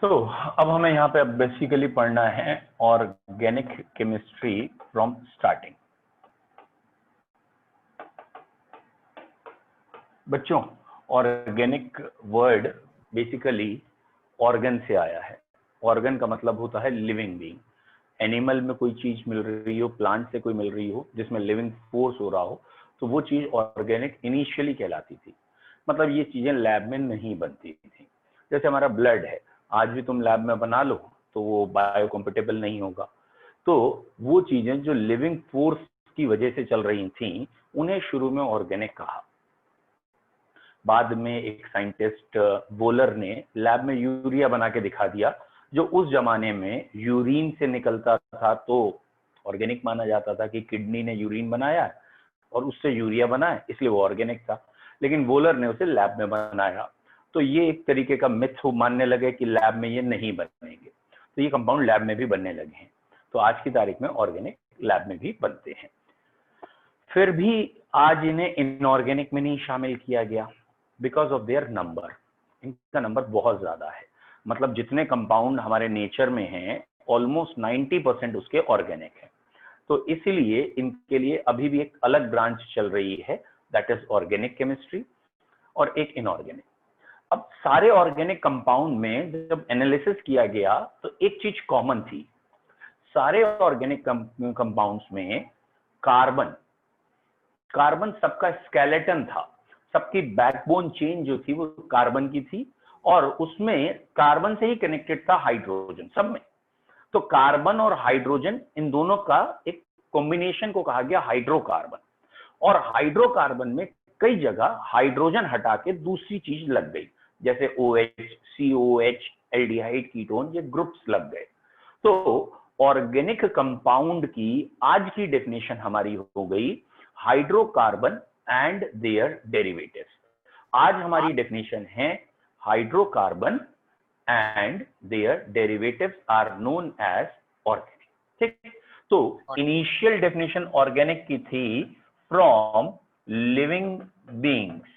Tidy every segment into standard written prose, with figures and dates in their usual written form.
तो अब हमें यहाँ पे बेसिकली पढ़ना है ऑर्गेनिक केमिस्ट्री फ्रॉम स्टार्टिंग। बच्चों, ऑर्गेनिक वर्ड बेसिकली ऑर्गन से आया है। ऑर्गन का मतलब होता है लिविंग बीइंग। एनिमल में कोई चीज मिल रही हो, प्लांट से कोई मिल रही हो जिसमें लिविंग फोर्स हो रहा हो, तो वो चीज ऑर्गेनिक इनिशियली कहलाती थी। मतलब ये चीजें लैब में नहीं बनती थी। जैसे हमारा ब्लड है, आज भी तुम लैब में बना लो तो वो बायोकम्पेटेबल नहीं होगा। तो वो चीजें जो लिविंग फोर्स की वजह से चल रही थी, उन्हें शुरू में ऑर्गेनिक कहा। बाद में एक साइंटिस्ट वोलर ने लैब में यूरिया बना के दिखा दिया, जो उस जमाने में यूरिन से निकलता था, तो ऑर्गेनिक माना जाता था कि किडनी ने यूरिन बनाया और उससे यूरिया बना है, इसलिए वो ऑर्गेनिक था। लेकिन वोलर ने उसे लैब में बनाया, तो ये एक तरीके का मिथ मानने लगे कि लैब में ये नहीं बनेंगे, तो ये कंपाउंड लैब में भी बनने लगे हैं। तो आज की तारीख में ऑर्गेनिक लैब में भी बनते हैं। फिर भी आज इन्हें इनऑर्गेनिक में नहीं शामिल किया गया बिकॉज ऑफ देयर नंबर। इनका नंबर बहुत ज्यादा है। मतलब जितने कंपाउंड हमारे नेचर में हैं, ऑलमोस्ट 90% उसके ऑर्गेनिक है। तो इसीलिए इनके लिए अभी भी एक अलग ब्रांच चल रही है, दैट इज ऑर्गेनिक केमिस्ट्री, और एक इनऑर्गेनिक। अब सारे ऑर्गेनिक कंपाउंड में जब एनालिसिस किया गया तो एक चीज कॉमन थी। सारे ऑर्गेनिक कंपाउंड्स में कार्बन कार्बन सबका स्केलेटन था। सबकी बैकबोन चेन जो थी वो कार्बन की थी, और उसमें कार्बन से ही कनेक्टेड था हाइड्रोजन सब में। तो कार्बन और हाइड्रोजन, इन दोनों का एक कॉम्बिनेशन को कहा गया हाइड्रोकार्बन। और हाइड्रोकार्बन में कई जगह हाइड्रोजन हटा के दूसरी चीज लग गई, जैसे OH, COH, एल्डिहाइड, कीटोन, ये ग्रुप्स लग गए। तो ऑर्गेनिक कंपाउंड की आज की डेफिनेशन हमारी हो गई हाइड्रोकार्बन एंड देयर डेरिवेटिव्स। आज हमारी डेफिनेशन है hydrocarbon and their derivatives are known as organic. ठीक। तो इनिशियल डेफिनेशन ऑर्गेनिक की थी from living beings.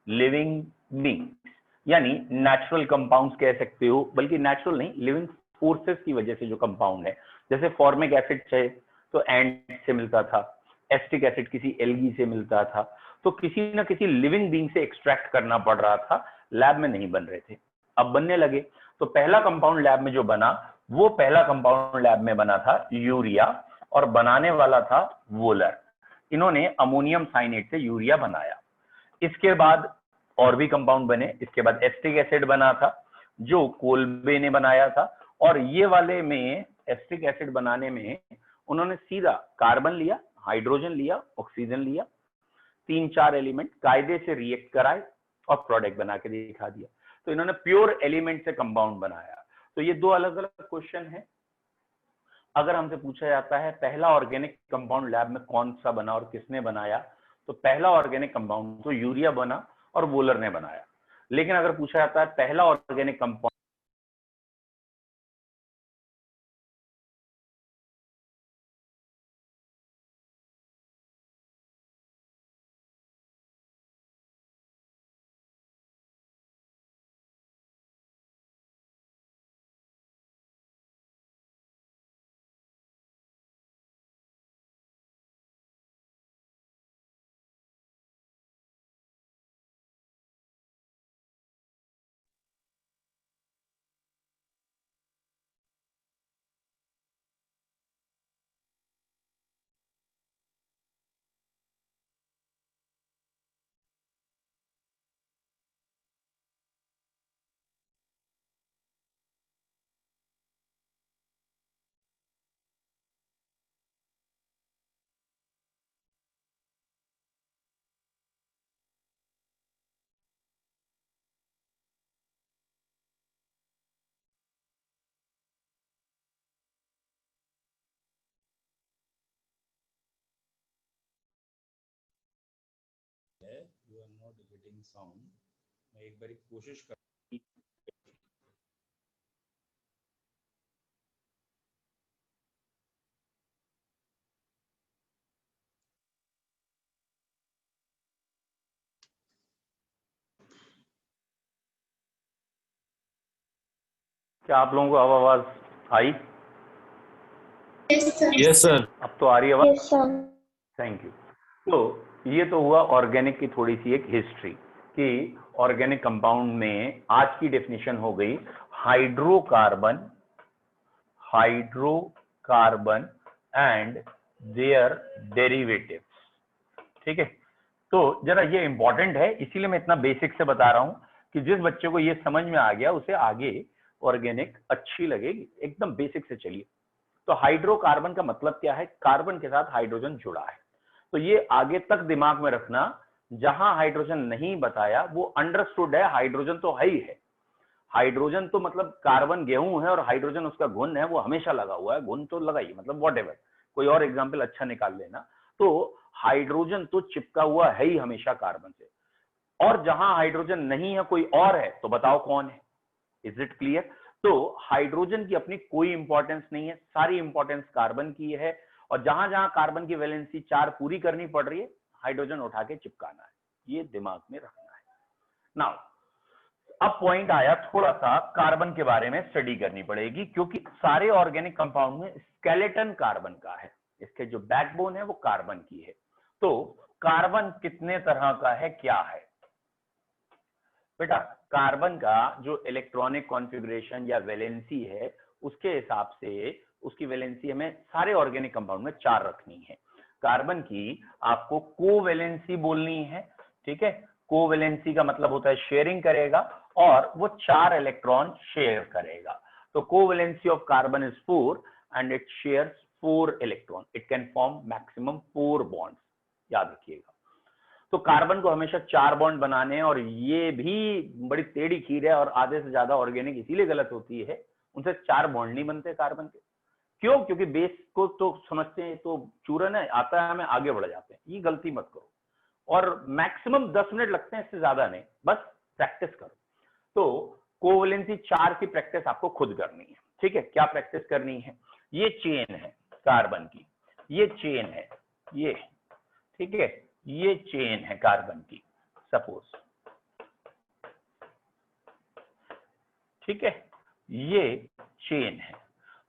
Living beings यानी नेचुरल कंपाउंड्स कह सकते हो, बल्कि नेचुरल नहीं, लिविंग फोर्सेस की वजह से जो कंपाउंड है। जैसे फॉर्मिक एसिड है तो एंड से मिलता था, एस्टिक एसिड किसी एल्गी से मिलता था। तो किसी ना किसी लिविंग बीइंग से एक्सट्रैक्ट करना पड़ रहा था, लैब में नहीं बन रहे थे, अब बनने लगे। तो पहला कंपाउंड लैब में जो बना, वो पहला कंपाउंड लैब में बना था यूरिया, और बनाने वाला था वोलर। इन्होंने अमोनियम साइनेट से यूरिया बनाया। इसके बाद और भी कंपाउंड बने। इसके बाद एस्टिक एसिड बना था, जो कोल्बे ने बनाया था। और ये वाले में एस्टिक एसिड बनाने में उन्होंने सीधा कार्बन लिया, हाइड्रोजन लिया, ऑक्सीजन लिया, 3-4 एलिमेंट कायदे से रिएक्ट कराए और प्रोडक्ट बना के दिखा दिया। तो इन्होंने प्योर एलिमेंट से कंपाउंड बनाया। तो ये दो अलग अलग क्वेश्चन है। अगर हमसे पूछा जाता है पहला ऑर्गेनिक कंपाउंड लैब में कौन सा बना और किसने बनाया, तो पहला ऑर्गेनिक कंपाउंड तो यूरिया बना और वोलर ने बनाया। लेकिन अगर पूछा जाता है पहला ऑर्गेनिक कंपाउंड है, you are not getting sound. मैं एक बार कोशिश कर क्या आप लोगों को अब आवाज आई? Yes sir. अब तो आ रही है आवाज? Yes sir. Thank you. तो ये तो हुआ ऑर्गेनिक की थोड़ी सी एक हिस्ट्री कि ऑर्गेनिक कंपाउंड में आज की डेफिनेशन हो गई hydrocarbon, hydrocarbon and their derivatives. ठीक है, तो जरा ये इंपॉर्टेंट है, इसीलिए मैं इतना बेसिक से बता रहा हूं कि जिस बच्चे को ये समझ में आ गया उसे आगे ऑर्गेनिक अच्छी लगेगी। एकदम बेसिक से चलिए। तो हाइड्रोकार्बन का मतलब क्या है? कार्बन के साथ हाइड्रोजन जुड़ा है। तो ये आगे तक दिमाग में रखना, जहां हाइड्रोजन नहीं बताया वो अंडरस्टूड है, हाइड्रोजन तो है ही है। हाइड्रोजन तो मतलब कार्बन गेहूं है और हाइड्रोजन उसका घुन है, वो हमेशा लगा हुआ है, घुन तो लगा ही, मतलब वॉट कोई और एग्जाम्पल अच्छा निकाल लेना। तो हाइड्रोजन तो चिपका हुआ है ही हमेशा कार्बन से, और जहां हाइड्रोजन नहीं है कोई और है, तो बताओ कौन है? Is it clear? तो हाइड्रोजन की अपनी कोई इंपॉर्टेंस नहीं है, सारी इंपॉर्टेंस कार्बन की है, और जहां जहां कार्बन की वैलेंसी 4 पूरी करनी पड़ रही है, हाइड्रोजन उठा के चिपकाना है। ये दिमाग में रखना है। नाउ अब पॉइंट आया, थोड़ा सा कार्बन के बारे में स्टडी करनी पड़ेगी, क्योंकि सारे ऑर्गेनिक कंपाउंड में स्केलेटन कार्बन का है, इसके जो बैकबोन है वो कार्बन की है। तो कार्बन कितने तरह का है, क्या है बेटा? कार्बन का जो इलेक्ट्रॉनिक कॉन्फ़िगरेशन या वैलेंसी है, उसके हिसाब से उसकी वैलेंसी हमें सारे ऑर्गेनिक कंपाउंड में 4 रखनी है। कार्बन की आपको कोवैलेंसी बोलनी है, ठीक है? कोवैलेंसी का मतलब होता है शेयरिंग करेगा, और वो 4 इलेक्ट्रॉन शेयर करेगा। तो covalency of carbon is 4 and it shares 4 electron. It can form maximum 4 bonds, याद रखिएगा। तो कार्बन को हमेशा 4 बॉन्ड बनाने हैं, और ये भी बड़ी टेढ़ी खीर है, और आधे से ज्यादा ऑर्गेनिक इसीलिए गलत होती है, उनसे 4 बॉन्ड नहीं बनते कार्बन के। क्यों? क्योंकि बेस को तो समझते हैं, तो चूरन है, आता है, हमें आगे बढ़ जाते हैं। ये गलती मत करो, और मैक्सिमम 10 मिनट लगते हैं, इससे ज्यादा नहीं, बस प्रैक्टिस करो। तो कोवैलेंसी 4 की प्रैक्टिस आपको खुद करनी है, ठीक है? क्या प्रैक्टिस करनी है? ये चेन है कार्बन की, ये चेन है, ये, ठीक है? ये चेन है कार्बन की, सपोज, ठीक है? ये चेन है,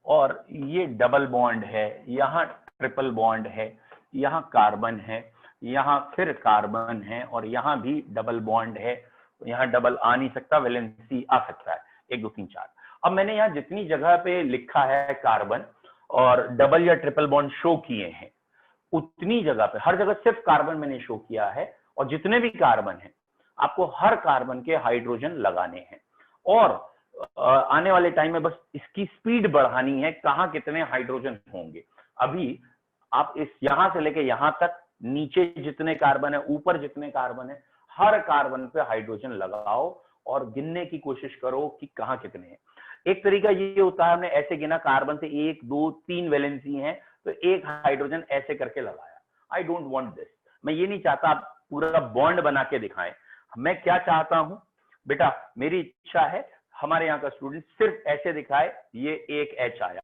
और ये डबल बॉन्ड है, यहां ट्रिपल बॉन्ड है, यहां कार्बन है, यहां फिर कार्बन है, और यहां भी डबल बॉन्ड है। यहां डबल आ नहीं सकता, वैलेंसी आ सकता है, 1 2 3 4। अब मैंने यहां जितनी जगह पे लिखा है कार्बन और डबल या ट्रिपल बॉन्ड शो किए हैं, उतनी जगह पे, हर जगह सिर्फ कार्बन मैंने शो किया है, और जितने भी कार्बन हैं आपको हर कार्बन के हाइड्रोजन लगाने हैं, और आने वाले टाइम में बस इसकी स्पीड बढ़ानी है, कहां कितने हाइड्रोजन होंगे। अभी आप इस यहां से लेके यहां तक, नीचे जितने कार्बन है, ऊपर जितने कार्बन है, हर कार्बन पे हाइड्रोजन लगाओ और गिनने की कोशिश करो कि कहां कितने हैं। एक तरीका ये होता है, हमने ऐसे गिना, कार्बन से 1 2 3 वैलेंसी हैं, तो 1 हाइड्रोजन ऐसे करके लगाया। I don't want this. मैं ये नहीं चाहता आप पूरा बॉन्ड बना के दिखाएं। मैं क्या चाहता हूं बेटा, मेरी इच्छा है हमारे यहाँ का स्टूडेंट सिर्फ ऐसे दिखाए, ये 1 H आया।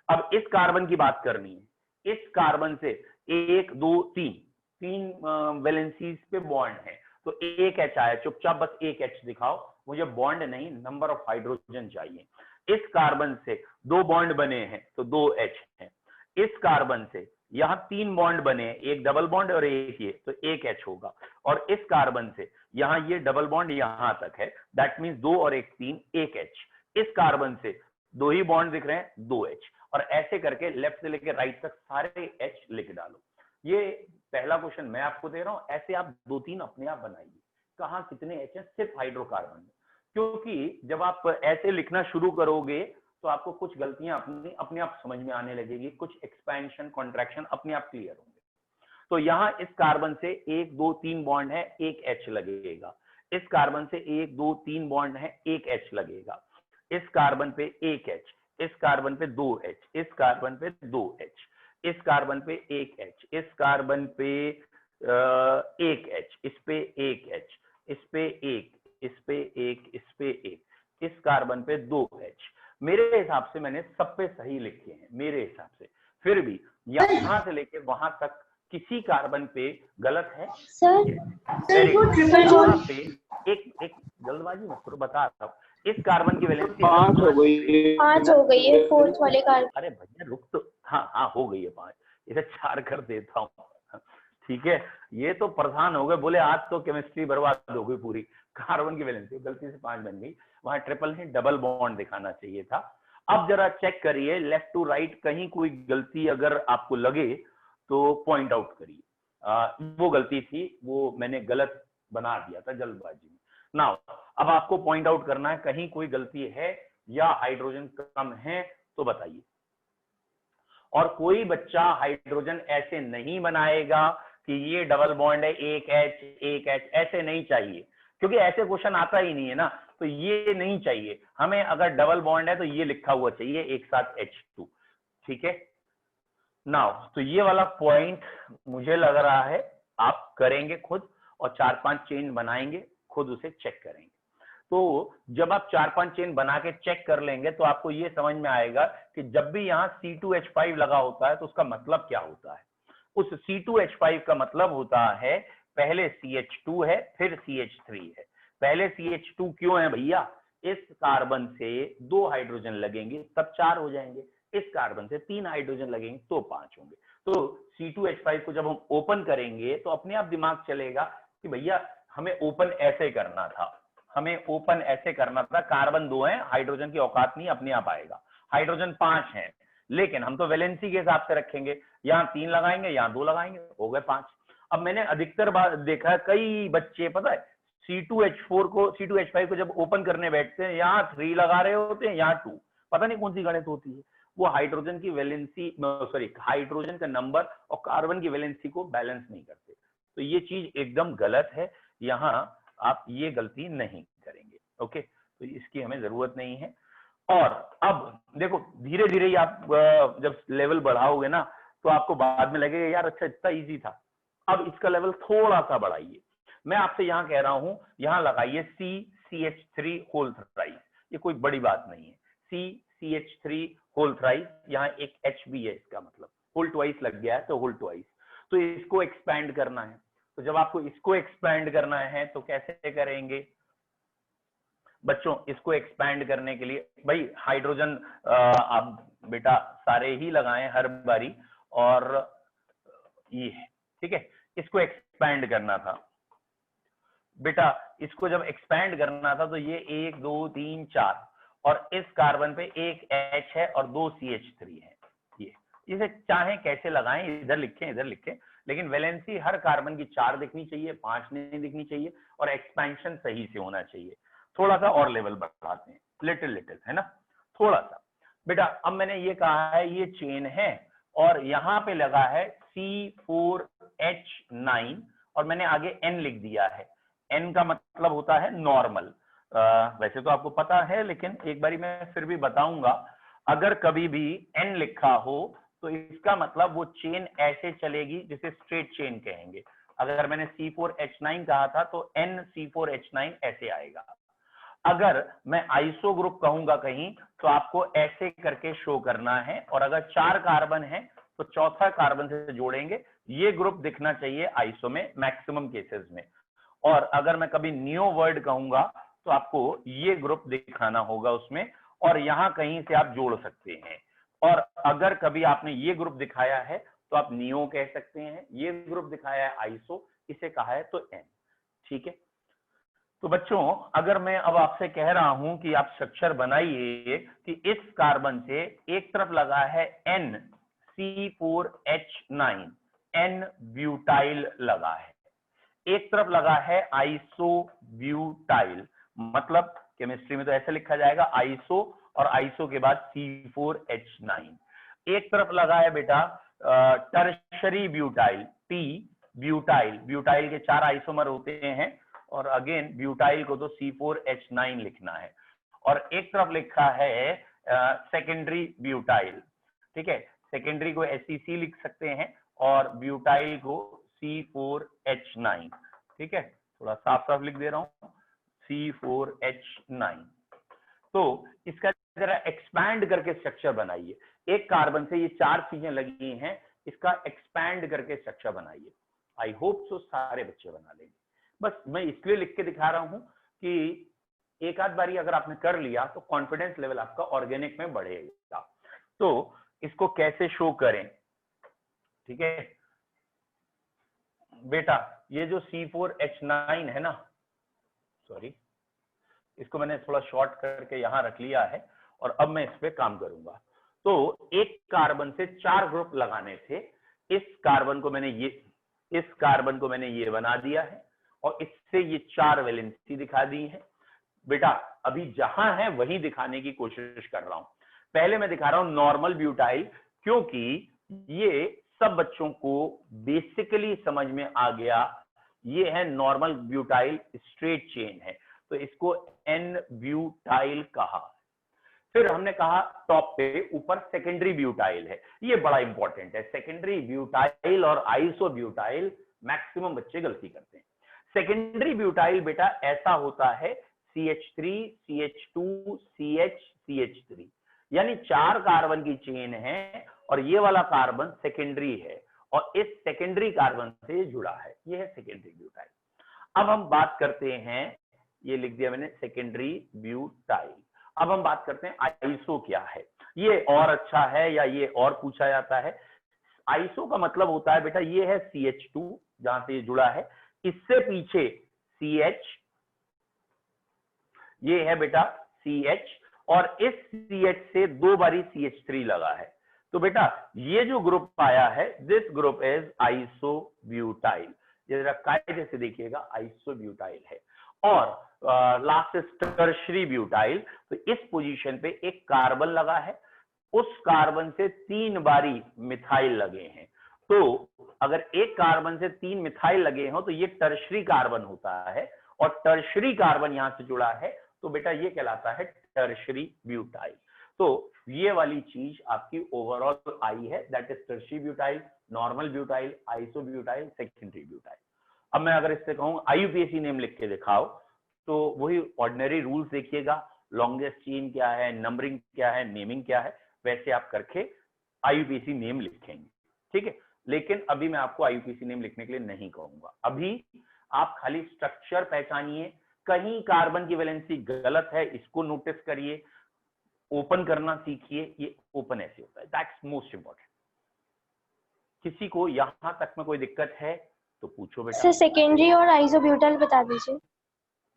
अब इस कार्बन की बात करनी है, इस कार्बन से 1 2 3 वैलेंसीज पे बॉन्ड है, तो 1 H आया, चुपचाप बस 1 H दिखाओ, मुझे बॉन्ड नहीं, नंबर ऑफ हाइड्रोजन चाहिए। इस कार्बन से 2 बॉन्ड बने हैं, तो 2 H है। इस कार्बन से यहां 3 बॉन्ड बने हैं, 1 डबल बॉन्ड और 1 ये, तो 1 H होगा। और इस कार्बन से यहां ये डबल बॉन्ड यहां तक है, दैट मींस 2 और 1 3, 1 H। इस कार्बन से 2 ही बॉन्ड दिख रहे हैं, 2 H, और ऐसे करके लेफ्ट से लेकर राइट तक सारे H लिख डालो। ये पहला क्वेश्चन मैं आपको दे रहा हूं, ऐसे आप 2 3 अपने आप बनाइए, कहां कितने H है सिर्फ हाइड्रोकार्बन में। क्योंकि जब आप ऐसे लिखना शुरू करोगे तो आपको कुछ गलतियां अपने आप समझ में आने लगेगी, कुछ एक्सपेंशन कॉन्ट्रैक्शन अपने आप क्लियर होंगे। तो यहां इस कार्बन से 1 2 3 बॉन्ड है, 1 H लगेगा। इस कार्बन से 1 2 3 बॉन्ड है, 1 H लगेगा। इस कार्बन पे 1 H, इस कार्बन पे 2 H, इस कार्बन पे 2 H, इस कार्बन पे 1 H, इस कार्बन पे 1 H, इस पे 1 H, इस पे 1, इस पे 1, इस पे 1, इस कार्बन पे 2 H। मेरे हिसाब से मैंने सब पे सही लिखे हैं, मेरे हिसाब से। फिर भी यहां से लेके वहां तक किसी कार्बन पे गलत है सर, यहाँ पे एक जल्दबाजी मत करो, बता रहा हूं, इस कार्बन की वैलेंसी 5 हो गई है फोर्थ वाले कार्बन। अरे भैया रुक तो, हाँ हो गई है 5, इसे 4 कर देता हूँ। ठीक है, ये तो परेशान हो गए, बोले आज तो केमिस्ट्री बर्बाद हो गई पूरी। कार्बन की वैलेंसी गलती से 5 बन गई, वहां ट्रिपल नहीं डबल बॉन्ड दिखाना चाहिए था। अब जरा चेक करिए लेफ्ट टू राइट, कहीं कोई गलती अगर आपको लगे तो पॉइंट आउट करिए। वो गलती थी, वो मैंने गलत बना दिया था जल्दबाजी में। नाउ अब आपको पॉइंट आउट करना है, कहीं कोई गलती है या हाइड्रोजन कम है तो बताइए। और कोई बच्चा हाइड्रोजन ऐसे नहीं बनाएगा कि ये डबल बॉन्ड है, एक एच, ऐसे नहीं चाहिए, क्योंकि ऐसे क्वेश्चन आता ही नहीं है ना, तो ये नहीं चाहिए हमें। अगर डबल बॉन्ड है तो ये लिखा हुआ चाहिए एक साथ H2। ठीक है, नाउ तो ये वाला पॉइंट मुझे लग रहा है आप करेंगे खुद, और 4-5 चेन बनाएंगे, खुद उसे चेक करेंगे। तो जब आप 4-5 चेन बना के चेक कर लेंगे तो आपको ये समझ में आएगा कि जब भी यहाँ C2H5 लगा होता है तो उसका मतलब क्या होता है। उस C2H5 का मतलब होता है पहले CH2 है फिर CH3 है। पहले CH2 क्यों है भैया, इस कार्बन से 2 हाइड्रोजन लगेंगे तब 4 हो जाएंगे, इस कार्बन से 3 हाइड्रोजन लगेंगे तो 5 होंगे। तो C2H5 को जब हम ओपन करेंगे तो अपने आप दिमाग चलेगा कि भैया हमें ओपन ऐसे करना था, हमें ओपन ऐसे करना था। कार्बन 2 है, हाइड्रोजन की औकात नहीं, अपने आप आएगा। हाइड्रोजन 5 है, लेकिन हम तो वैलेंसी के हिसाब से रखेंगे, यहाँ 3 लगाएंगे यहाँ 2 लगाएंगे, हो गए 5। अब मैंने अधिकतर बार देखा है, कई बच्चे पता है C2H5 को जब ओपन करने बैठते हैं यहाँ 3 लगा रहे होते हैं, यहाँ 2, पता नहीं कौन सी गणित होती है। वो हाइड्रोजन की वैलेंसी हाइड्रोजन का नंबर और कार्बन की वैलेंसी को बैलेंस नहीं करते। तो ये चीज एकदम गलत है, यहाँ आप ये गलती नहीं करेंगे। ओके, तो इसकी हमें जरूरत नहीं है। और अब देखो धीरे धीरे ही आप जब लेवल बढ़ाओगे ना तो आपको बाद में लगेगा यार अच्छा इतना इजी था। अब इसका लेवल थोड़ा सा बढ़ाइए। मैं आपसे यहाँ कह रहा हूं, यहाँ लगाइए CCH3 होल थ्राइस, ये कोई बड़ी बात नहीं है। CCH3 होल थ्राइस, यहाँ एक H भी है, इसका मतलब होल ट्वाइस लग गया है तो होल ट्वाइस। तो इसको एक्सपैंड करना है, तो जब आपको इसको एक्सपैंड करना है तो कैसे करेंगे बच्चों। इसको एक्सपैंड करने के लिए भाई हाइड्रोजन आप बेटा सारे ही लगाएं हर बारी, और ये है ठीक है। इसको एक्सपैंड करना था बेटा, इसको जब एक्सपैंड करना था तो ये 1 2 3 4, और इस कार्बन पे एक H है और 2 CH3 है। ये इसे चाहे कैसे लगाएं, इधर लिखें, लेकिन वैलेंसी हर कार्बन की 4 दिखनी चाहिए, 5 नहीं दिखनी चाहिए, और एक्सपेंशन सही से होना चाहिए। थोड़ा सा और लेवल बढ़ाते हैं, लिटिल है ना, थोड़ा सा बेटा। अब मैंने ये कहा है ये चेन है और यहाँ पे लगा है C4H9 और मैंने आगे N लिख दिया है। N का मतलब होता है नॉर्मल। वैसे तो आपको पता है लेकिन एक बारी मैं फिर भी बताऊंगा। अगर कभी भी N लिखा हो तो इसका मतलब वो चेन ऐसे चलेगी जिसे स्ट्रेट चेन कहेंगे। अगर मैंने C4H9 कहा था तो NC4H9 ऐसे आएगा। अगर मैं आइसो ग्रुप कहूंगा कहीं तो आपको ऐसे करके शो करना है, और अगर 4 कार्बन है तो चौथा कार्बन से जोड़ेंगे। ये ग्रुप दिखना चाहिए आइसो में मैक्सिमम केसेस में। और अगर मैं कभी नियो वर्ड कहूंगा तो आपको ये ग्रुप दिखाना होगा उसमें, और यहां कहीं से आप जोड़ सकते हैं। और अगर कभी आपने ये ग्रुप दिखाया है तो आप नियो कह सकते हैं, ये ग्रुप दिखाया है आइसो, इसे कहा है तो एन। ठीक है, तो बच्चों अगर मैं अब आपसे कह रहा हूं कि आप स्ट्रक्चर बनाइए कि इस कार्बन से एक तरफ लगा है NC4H9, N ब्यूटाइल लगा है, एक तरफ लगा है आइसो ब्यूटाइल, मतलब केमिस्ट्री में तो ऐसे लिखा जाएगा आइसो और आइसो के बाद C4H9। एक तरफ लगा है बेटा tertiary butyl, T butyl, butyl के 4 आइसोमर होते हैं, और अगेन ब्यूटाइल को तो C4H9 लिखना है। और एक तरफ लिखा है सेकेंडरी ब्यूटाइल, ठीक है, सेकेंडरी को SEC लिख सकते हैं और ब्यूटाइल को C4H9। ठीक है, थोड़ा साफ साफ लिख दे रहा हूं C4H9। तो इसका जरा एक्सपैंड करके स्ट्रक्चर बनाइए। एक कार्बन से ये 4 चीजें लगी हैं, इसका एक्सपैंड करके स्ट्रक्चर बनाइए। आई होप सो सारे बच्चे बना लेंगे। बस मैं इसलिए लिख के दिखा रहा हूं कि एक आध बारी अगर आपने कर लिया तो कॉन्फिडेंस लेवल आपका ऑर्गेनिक में बढ़ेगा। तो इसको कैसे शो करें, ठीक है बेटा, ये जो C4H9 है ना, सॉरी इसको मैंने थोड़ा शॉर्ट करके यहां रख लिया है और अब मैं इस पे काम करूंगा। तो एक कार्बन से 4 ग्रुप लगाने थे, इस कार्बन को मैंने ये बना दिया है और इससे ये 4 वैलेंसी दिखा दी है। बेटा अभी जहां है वही दिखाने की कोशिश कर रहा हूं। पहले मैं दिखा रहा हूं नॉर्मल ब्यूटाइल, क्योंकि ये सब बच्चों को बेसिकली समझ में आ गया, ये है नॉर्मल ब्यूटाइल, स्ट्रेट चेन है, तो इसको एन ब्यूटाइल कहा। फिर हमने कहा टॉप पे ऊपर सेकेंडरी ब्यूटाइल है, ये बड़ा इंपॉर्टेंट है। सेकेंडरी ब्यूटाइल और आइसो ब्यूटाइल मैक्सिमम बच्चे गलती करते हैं। सेकेंडरी ब्यूटाइल बेटा ऐसा होता है CH3 CH2 CH CH3, यानी 4 कार्बन की चेन है और ये वाला कार्बन सेकेंडरी है और इस सेकेंडरी कार्बन से जुड़ा है, ये है सेकेंडरी ब्यूटाइल। अब हम बात करते हैं, ये लिख दिया मैंने सेकेंडरी ब्यूटाइल। अब हम बात करते हैं आइसो क्या है, ये और अच्छा है या ये और पूछा जाता है। आइसो का मतलब होता है बेटा ये है CH2 जहां से ये जुड़ा है, इससे पीछे CH, ये है बेटा CH और इस CH से 2 बारी CH3 लगा है। तो बेटा ये जो ग्रुप आया है, दिस ग्रुप इज आइसोब्यूटाइल। जरा कायदे से देखिएगा, आइसोब्यूटाइल है। और लास्ट टर्शरी ब्यूटाइल, तो इस पोजीशन पे एक कार्बन लगा है, उस कार्बन से 3 बारी मिथाइल लगे हैं। तो अगर एक कार्बन से 3 मिथाइल लगे हो तो ये टर्शरी कार्बन होता है और टर्शरी कार्बन यहां से जुड़ा है, तो बेटा ये कहलाता है टर्शरी ब्यूटाइल। तो ये वाली चीज आपकी ओवरऑल आई है, that is tertiary butyl, normal butyl, isobutyl, secondary butyl. अब मैं अगर इससे कहूँ IUPAC नेम लिख के दिखाओ, तो वही ऑर्डिनरी रूल्स देखिएगा, लॉन्गेस्ट चेन क्या है, नंबरिंग क्या है, नेमिंग क्या है, वैसे आप करके IUPAC नेम लिखेंगे, ठीक है। लेकिन अभी मैं आपको IUPAC नेम लिखने के लिए नहीं कहूंगा, अभी आप खाली स्ट्रक्चर पहचानिए, कहीं कार्बन की वैलेंसी गलत है इसको नोटिस करिए, ओपन करना सीखिए, ये ओपन ऐसे होता है, दैट्स मोस्ट इंपॉर्टेंट। किसी को यहां तक में कोई दिक्कत है तो पूछो बेटा। सर सेकेंडरी और आइसोब्यूटाइल बता दीजिए।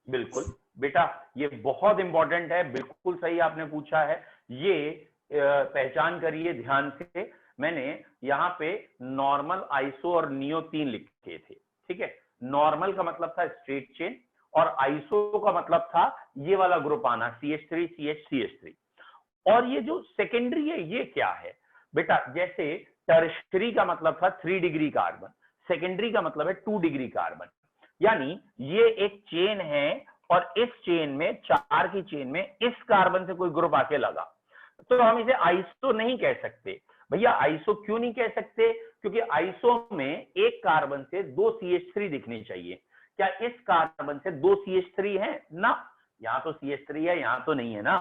बिल्कुल बेटा, ये बहुत इंपॉर्टेंट है, बिल्कुल सही आपने पूछा है, ये पहचान करिए ध्यान से। मैंने यहाँ पे नॉर्मल, आइसो और नियो 3 लिखे थे, ठीक है। नॉर्मल का मतलब था स्ट्रेट चेन और आइसो का मतलब था ये वाला ग्रुप आना, CH3 CH CH3। और ये जो सेकेंडरी है ये क्या है बेटा, जैसे टर्शरी का मतलब था 3 डिग्री कार्बन, सेकेंडरी का मतलब है 2 डिग्री कार्बन, यानी ये एक चेन है और इस चेन में, 4 की चेन में इस कार्बन से कोई ग्रुप आके लगा, तो हम इसे आइसो नहीं कह सकते। भैया आइसो क्यों नहीं कह सकते, क्योंकि आइसो में एक कार्बन से 2 CH3 दिखनी चाहिए, क्या इस कार्बन से 2 CH3 है ना, यहाँ तो CH3 है, यहाँ तो नहीं है ना,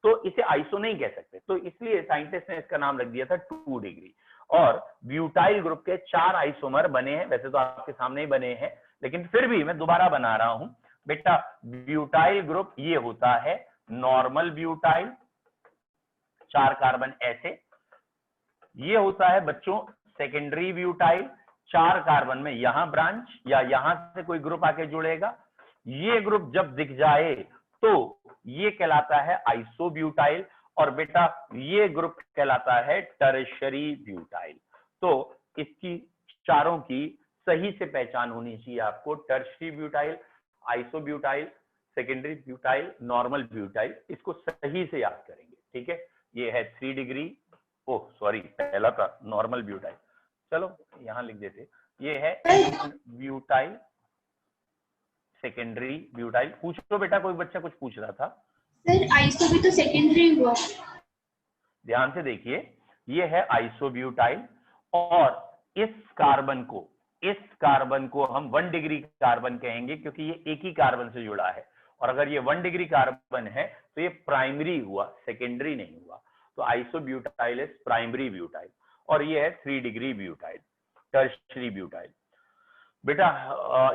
तो इसे आइसो नहीं कह सकते। तो इसलिए साइंटिस्ट ने इसका नाम रख दिया था 2 डिग्री। और ब्यूटाइल ग्रुप के 4 आइसोमर बने हैं, वैसे तो आपके सामने ही बने हैं, लेकिन फिर भी मैं दोबारा बना रहा हूं बेटा। ब्यूटाइल ग्रुप ये होता है नॉर्मल ब्यूटाइल, 4 कार्बन ऐसे। ये होता है बच्चों सेकेंडरी ब्यूटाइल, 4 कार्बन में यहां ब्रांच या यहां से कोई ग्रुप आके जुड़ेगा, ये ग्रुप जब दिख जाए तो ये कहलाता है आइसोब्यूटाइल, और बेटा ये ग्रुप कहलाता है टर्शरी ब्यूटाइल। तो इसकी चारों की सही से पहचान होनी चाहिए आपको, tertiary butyl, isobutyl, secondary butyl, normal butyl, इसको सही से याद करेंगे, ठीक है। ये है 3 डिग्री, ओह सॉरी पहला था नॉर्मल ब्यूटाइल, चलो यहां लिख देते, ये है ब्यूटाइल, सेकेंडरी ब्यूटाइल। पूछो बेटा, कोई बच्चा कुछ पूछ रहा था। सर आइसो भी तो सेकेंडरी हुआ। ध्यान से देखिए, ये है आइसोब्यूटाइल और इस कार्बन को हम 1 डिग्री कार्बन कहेंगे, क्योंकि ये एक ही कार्बन से जुड़ा है, और अगर ये 1 डिग्री कार्बन है तो ये प्राइमरी हुआ, सेकेंडरी नहीं हुआ। तो आइसोब्यूटाइल इज प्राइमरी ब्यूटाइल, और ये है 3 डिग्री ब्यूटाइल, टर्शरी ब्यूटाइल। बेटा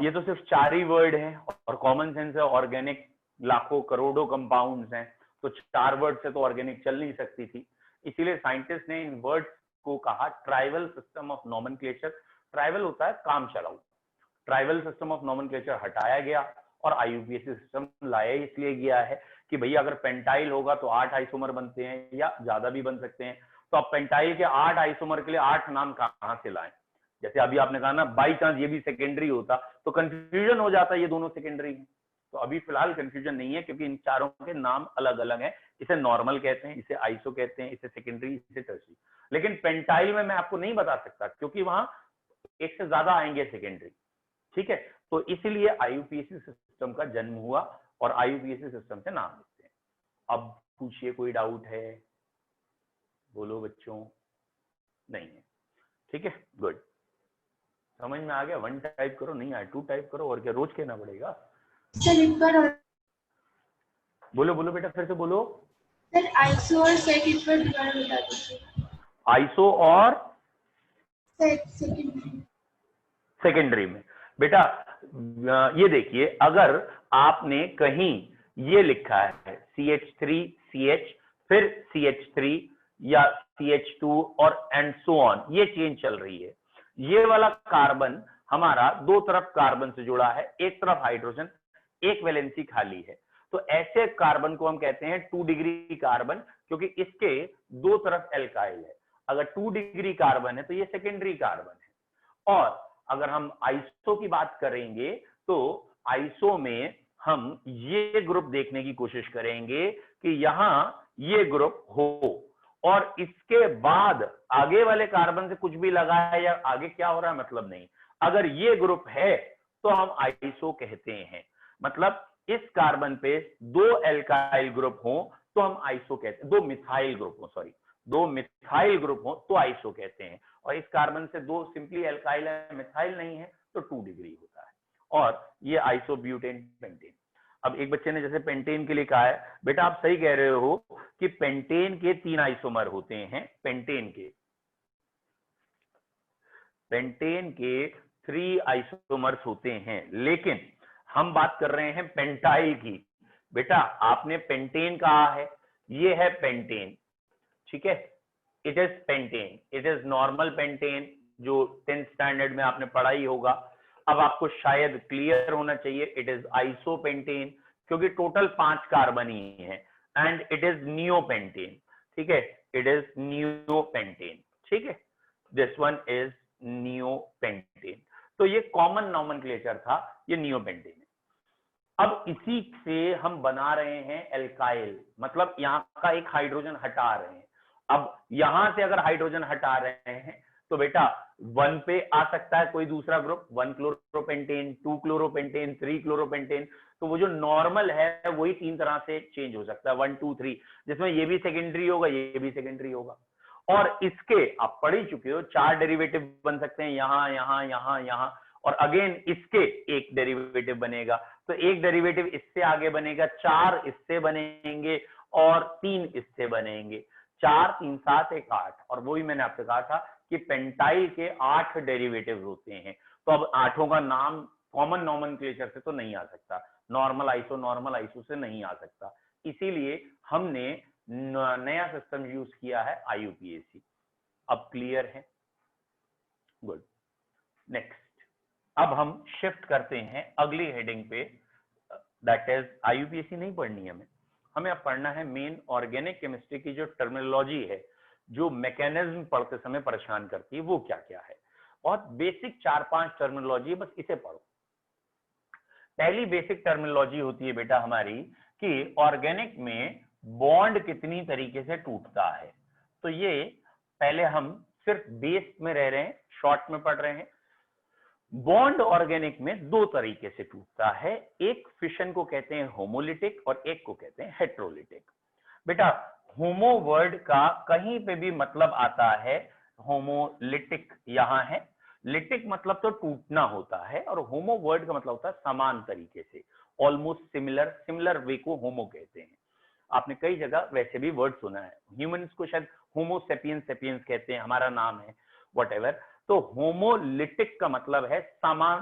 ये तो सिर्फ 4 ही वर्ड है और कॉमन सेंस है, ऑर्गेनिक लाखों करोड़ों कंपाउंड्स हैं, तो 4 वर्ड से तो ऑर्गेनिक चल नहीं सकती थी। इसीलिए साइंटिस्ट ने इन वर्ड्स को कहा tribal system of nomenclature. Tribal होता है काम चलाऊ। ट्राइबल सिस्टम ऑफ नोमेनक्लेचर हटाया गया और आईयूपीएसी सिस्टम लाया इसलिए गया है कि भैया अगर पेंटाइल होगा तो 8 आइसोमर बनते हैं या ज्यादा भी बन सकते हैं, तो अब पेंटाइल के 8 आइसोमर के लिए 8 नाम कहां से लाएं। जैसे अभी आपने कहा ना, बाई चांस ये भी सेकेंडरी होता तो कंफ्यूजन हो जाता, ये दोनों सेकेंडरी हैं। तो अभी फिलहाल कंफ्यूजन नहीं है क्योंकि इन चारों के नाम अलग अलग हैं। इसे नॉर्मल कहते हैं, इसे आइसो कहते हैं, इसे सेकेंडरी, इसे टर्शियरी। लेकिन पेंटाइल में मैं आपको नहीं बता सकता क्योंकि वहां एक से ज्यादा आएंगे सेकेंडरी, ठीक है। तो इसलिए आईयूपीएसी सिस्टम का जन्म हुआ और आईयूपीएसी सिस्टम से नाम लिखते हैं। अब पूछिए, कोई डाउट है? बोलो बच्चों। नहीं है, ठीक है, गुड। समझ में आ गया? 1 टाइप करो, नहीं आया 2 टाइप करो, और क्या रोज कहना पड़ेगा? सर एक बार और। बोलो बोलो बेटा, फिर से बोलो। सर आइसो और सेक एक बार दोबारा बता दीजिए। आइसो और सेकेंडरी। सेकेंडरी में बेटा ये देखिए, अगर आपने कहीं ये लिखा है CH3CH फिर CH3 या CH2 और एंड सो ऑन, ये चेंज चल रही है। ये वाला कार्बन हमारा दो तरफ कार्बन से जुड़ा है, एक तरफ हाइड्रोजन, एक वैलेंसी खाली है। तो ऐसे कार्बन को हम कहते हैं 2 डिग्री कार्बन, क्योंकि इसके दो तरफ एल्काइल है। अगर 2 डिग्री कार्बन है तो ये सेकेंडरी कार्बन है। और अगर हम आइसो की बात करेंगे तो आइसो में हम ये ग्रुप देखने की कोशिश करेंगे कि यहां ये ग्रुप हो और इसके बाद आगे वाले कार्बन से कुछ भी लगा है या आगे क्या हो रहा है मतलब नहीं, अगर ये ग्रुप है तो हम आइसो कहते हैं। मतलब इस कार्बन पे 2 एल्काइल ग्रुप हो तो हम आइसो कहते हैं, 2 मिथाइल ग्रुप हो, सॉरी 2 मिथाइल ग्रुप हो तो आइसो कहते हैं। और इस कार्बन से 2 सिंपली एल्काइल है, मिथाइल नहीं है, तो 2 डिग्री होता है। और ये आइसोब्यूटेन पेंटेन। अब एक बच्चे ने जैसे पेंटेन के लिए कहा है, बेटा आप सही कह रहे हो कि पेंटेन के 3 आइसोमर होते हैं। पेंटेन के 3 आइसोमर्स होते हैं, लेकिन हम बात कर रहे हैं पेंटाइल की। बेटा आपने पेंटेन कहा है, ये है पेंटेन, ठीक है, it is pentane, it is normal pentane, जो 10th स्टैंडर्ड में आपने पढ़ा ही होगा। अब आपको शायद क्लियर होना चाहिए, इट इज आइसोपेंटेन, क्योंकि टोटल 5 कार्बन ही है। एंड इट इज नियोपेंटेन, ठीक है, इट इज नियोपेंटेन, ठीक है, दिस वन इज नियोपेंटेन। तो ये कॉमन नॉमेनक्लेचर था, ये नियोपेंटेन है। अब इसी से हम बना रहे हैं एल्काइल, मतलब यहां का एक हाइड्रोजन हटा रहे हैं। अब यहां से अगर हाइड्रोजन हटा रहे हैं तो बेटा 1 पे आ सकता है कोई दूसरा ग्रुप, 1 क्लोरोपेंटेन, 2 क्लोरोपेंटेन, 3 क्लोरोपेंटेन। तो वो जो नॉर्मल है वही 3 तरह से चेंज हो सकता है, 1 2 3, जिसमें ये भी सेकेंडरी होगा, ये भी सेकेंडरी होगा। और इसके आप पढ़ ही चुके हो, 4 डेरिवेटिव बन सकते हैं, यहां यहां यहां यहां, और अगेन इसके एक डेरिवेटिव बनेगा। तो एक डेरिवेटिव इससे आगे बनेगा, 4 इससे बनेंगे और 3 इससे बनेंगे। 4 3 7 1 8। और वही मैंने आपसे कहा था कि पेंटाइल के 8 डेरिवेटिव होते हैं। तो अब 8 का नाम कॉमन नॉमेनक्लेचर से तो नहीं आ सकता, नॉर्मल आइसो से नहीं आ सकता, इसीलिए हमने नया सिस्टम यूज किया है आईयूपीएसी। अब क्लियर है? गुड। नेक्स्ट, अब हम शिफ्ट करते हैं अगली हेडिंग पे, दैट इज आईयूपीएसी नहीं पढ़नी है हमें अब पढ़ना है मेन ऑर्गेनिक केमिस्ट्री की जो टर्मिनोलॉजी है, जो मैकेनिज्म पढ़ते समय परेशान करती है, वो क्या क्या है। बहुत बेसिक 4-5 टर्मिनोलॉजी, बस इसे पढ़ो। पहली बेसिक टर्मिनोलॉजी होती है बेटा हमारी कि ऑर्गेनिक में बॉन्ड कितनी तरीके से टूटता है। तो ये पहले हम सिर्फ बेस में रह रहे हैं, शॉर्ट में पढ़ रहे हैं। बॉन्ड ऑर्गेनिक में 2 तरीके से टूटता है, एक फिशन को कहते हैं होमोलिटिक और एक को कहते हैं हेट्रोलिटिक। बेटा होमो वर्ड का कहीं पे भी मतलब आता है होमोलिटिक, यहां है, लिटिक मतलब तो टूटना होता है, और होमो वर्ड का मतलब होता है समान तरीके से, ऑलमोस्ट सिमिलर, सिमिलर वे को होमो कहते हैं। आपने कई जगह वैसे भी वर्ड सुना है, ह्यूमंस को शायद होमो सेपियंस सेपियंस कहते हैं, हमारा नाम है व्हाटएवर। तो होमोलिटिक का मतलब है समान,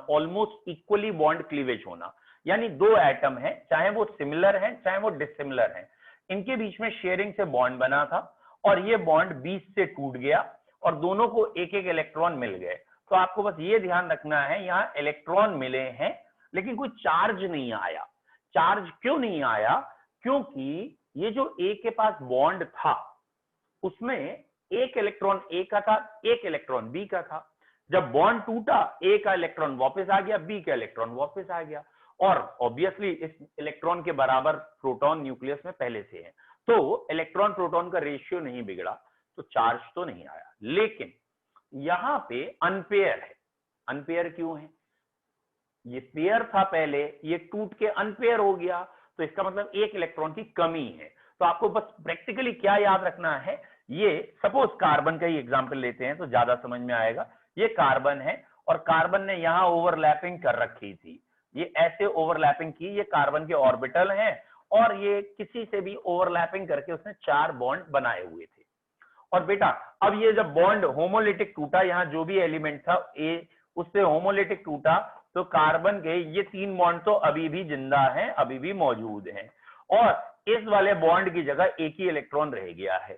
ऑलमोस्ट इक्वली बॉन्ड क्लीवेज होना, यानी दो एटम है, चाहे वो सिमिलर है चाहे वो डिसिमिलर है, इनके बीच में शेयरिंग से बॉन्ड बना था और ये बॉन्ड बीच से टूट गया और दोनों को एक एक इलेक्ट्रॉन मिल गए। तो आपको बस ये ध्यान रखना है, यहाँ इलेक्ट्रॉन मिले हैं लेकिन कोई चार्ज नहीं आया। चार्ज क्यों नहीं आया? क्योंकि ये जो ए के पास बॉन्ड था उसमें एक इलेक्ट्रॉन ए का था, एक इलेक्ट्रॉन बी का था। जब बॉन्ड टूटा, ए का इलेक्ट्रॉन वापस आ गया, बी का इलेक्ट्रॉन वापस आ गया, और ऑब्वियसली इस इलेक्ट्रॉन के बराबर प्रोटॉन न्यूक्लियस में पहले से है, तो इलेक्ट्रॉन प्रोटॉन का रेशियो नहीं बिगड़ा, तो चार्ज तो नहीं आया। लेकिन यहां पे अनपेयर है। अनपेयर क्यों है? ये पेयर था पहले, ये टूट के अनपेयर हो गया, तो इसका मतलब एक इलेक्ट्रॉन की कमी है। तो आपको बस प्रैक्टिकली क्या याद रखना है, ये सपोज कार्बन का ही एग्जांपल लेते हैं तो ज्यादा समझ में आएगा। ये कार्बन है और कार्बन ने यहां ओवरलैपिंग कर रखी थी, ये ऐसे ओवरलैपिंग की, ये कार्बन के ऑर्बिटल हैं और ये किसी से भी ओवरलैपिंग करके उसने 4 बॉन्ड बनाए हुए थे। और बेटा अब ये जब बॉन्ड होमोलिटिक टूटा, यहाँ जो भी एलिमेंट था ए उससे होमोलिटिक टूटा, तो कार्बन के ये 3 बॉन्ड तो अभी भी जिंदा हैं, अभी भी मौजूद हैं, और इस वाले बॉन्ड की जगह एक ही इलेक्ट्रॉन रह गया है।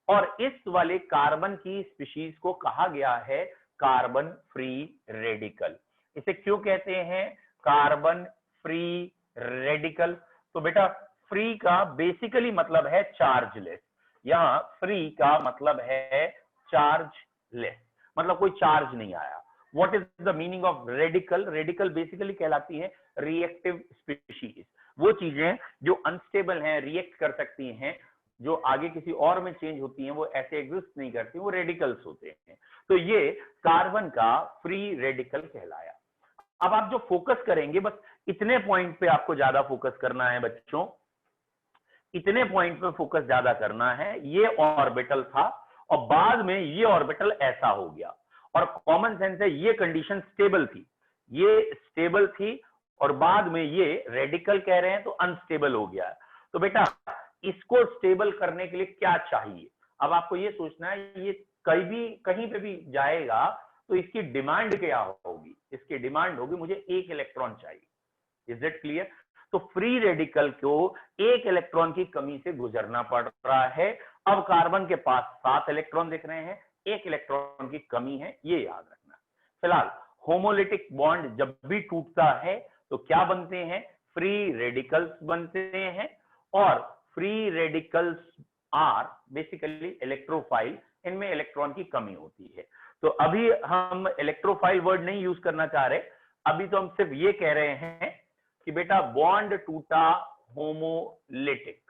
और इस वाले कार्बन की स्पीशीज को कहा गया है कार्बन फ्री रेडिकल। इसे क्यों कहते हैं कार्बन फ्री रेडिकल? तो बेटा फ्री का बेसिकली मतलब है चार्जलेस, यहाँ फ्री का मतलब है चार्जलेस, मतलब कोई चार्ज नहीं आया। What is the meaning of radical? Radical basically कहलाती है रिएक्टिव स्पीशीज, वो चीजें जो अनस्टेबल हैं, रिएक्ट कर सकती हैं, जो आगे किसी और में चेंज होती हैं, वो ऐसे एग्जिस्ट नहीं करती, वो रेडिकल्स होते हैं। तो ये कार्बन का फ्री रेडिकल कहलाया। अब आप जो फोकस करेंगे, बस इतने पॉइंट पे आपको ज्यादा फोकस करना है बच्चों, इतने पॉइंट पे फोकस ज्यादा करना है। ये ऑर्बिटल था और बाद में ये ऑर्बिटल ऐसा हो गया, और कॉमन सेंस है ये कंडीशन स्टेबल थी, ये स्टेबल थी, और बाद में ये रेडिकल कह रहे हैं तो अनस्टेबल हो गया। तो बेटा इसको स्टेबल करने के लिए क्या चाहिए? अब आपको ये सोचना है, ये कहीं पे भी जाएगा तो इसकी डिमांड क्या होगी? इसकी डिमांड होगी मुझे एक इलेक्ट्रॉन चाहिए। Is it clear? तो फ्री रेडिकल को एक इलेक्ट्रॉन की कमी से गुजरना पड़ रहा है। अब कार्बन के पास 7 इलेक्ट्रॉन दिख रहे हैं, एक इलेक्ट्रॉन की कमी है, ये याद रखना। फिलहाल होमोलिटिक बॉन्ड जब भी टूटता है तो क्या बनते हैं? फ्री रेडिकल्स बनते हैं, और free radicals are basically electrophile, इनमें इलेक्ट्रॉन की कमी होती है। तो अभी हम इलेक्ट्रोफाइल वर्ड नहीं यूज करना चाह रहे, अभी तो हम सिर्फ ये कह रहे हैं कि बेटा बॉन्ड टूटा होमोलिटिक,